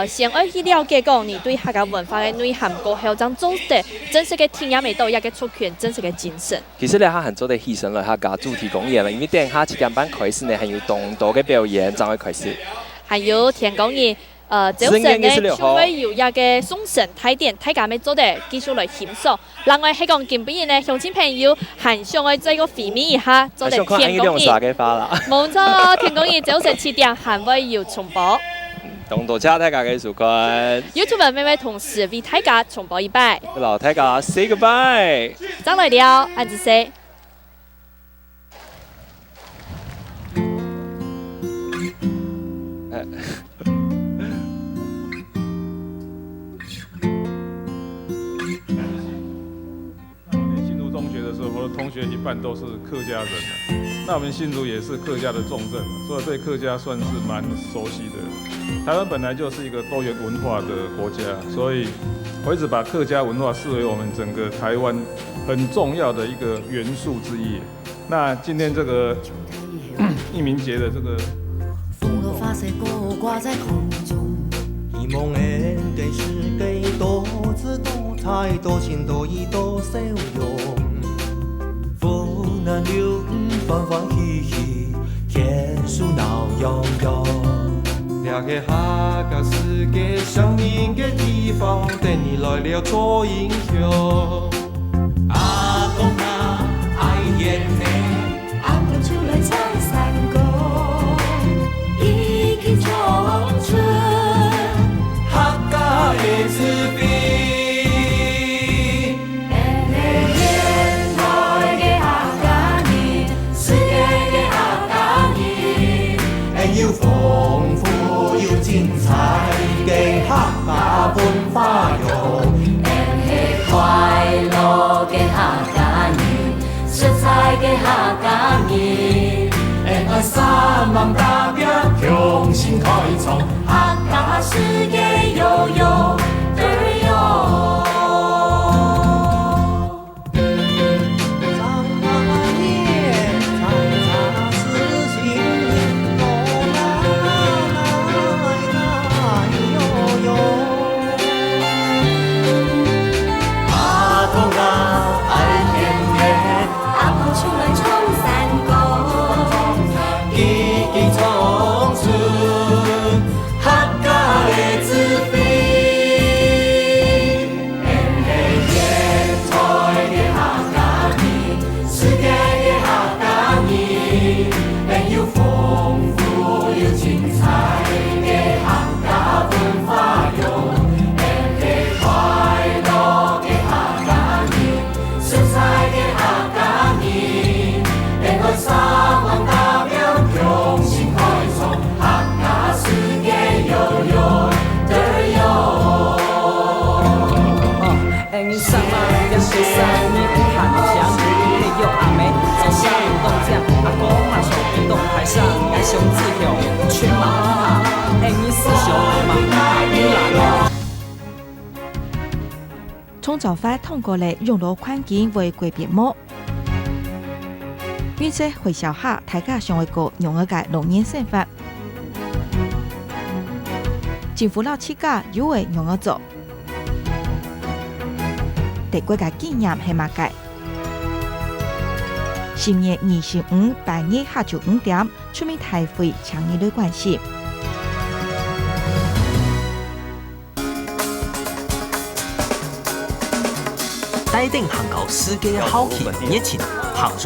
先要去了解講你對客家文化嘅內涵過後，將做得真實嘅聽也未到，一個出權真實嘅精神。其實咧，佢很做得犧牲嚟客家主題公演啦，因為等下7點半開始呢，係有動作嘅表演，將會開始。還有天公爺。早晨呢，就會有一個送神台點，大家咪做得繼續來欣賞。另外係講今邊呢，鄉親朋友還想去再個回味一下，做得天公爺。冇錯哦，天公爺早晨7點還會有重播。多謝大家嘅收看。YouTube 每位同事為大家重播一擺。老大家 say goodbye。張來了，安子 say。我的同学一半都是客家人，那我们新竹也是客家的重镇，所以对客家算是蛮熟悉的。台湾本来就是一个多元文化的国家，所以我一直把客家文化视为我们整个台湾很重要的一个元素之一。那今天这个义民节的这个。风都发射过挂在空中，希望人地世界多姿多彩，多情多义多笑容。福南流欢欢喜喜，天数闹洋洋。两个客家世界相邻的地方，等你来了做英雄。阿公啊，爱演呢，阿公出来唱山歌。长春，客家的子弟，现代的客家人，世界的客家人，要豐富要精彩嘅客家文化喲，快樂嘅客家人，出彩嘅客家人。爱三万大表，用心开创，客家世界悠悠而悠。创造法通过了用路环境为改变目，预测会小下大家上一个用儿嘅农业生活，政府老七家有为用儿做，地国嘅经验系乜嘅？10月25半夜下晝5點，出面大會請你嚟關心。帶領韓國世界嘅好氣熱情，杭州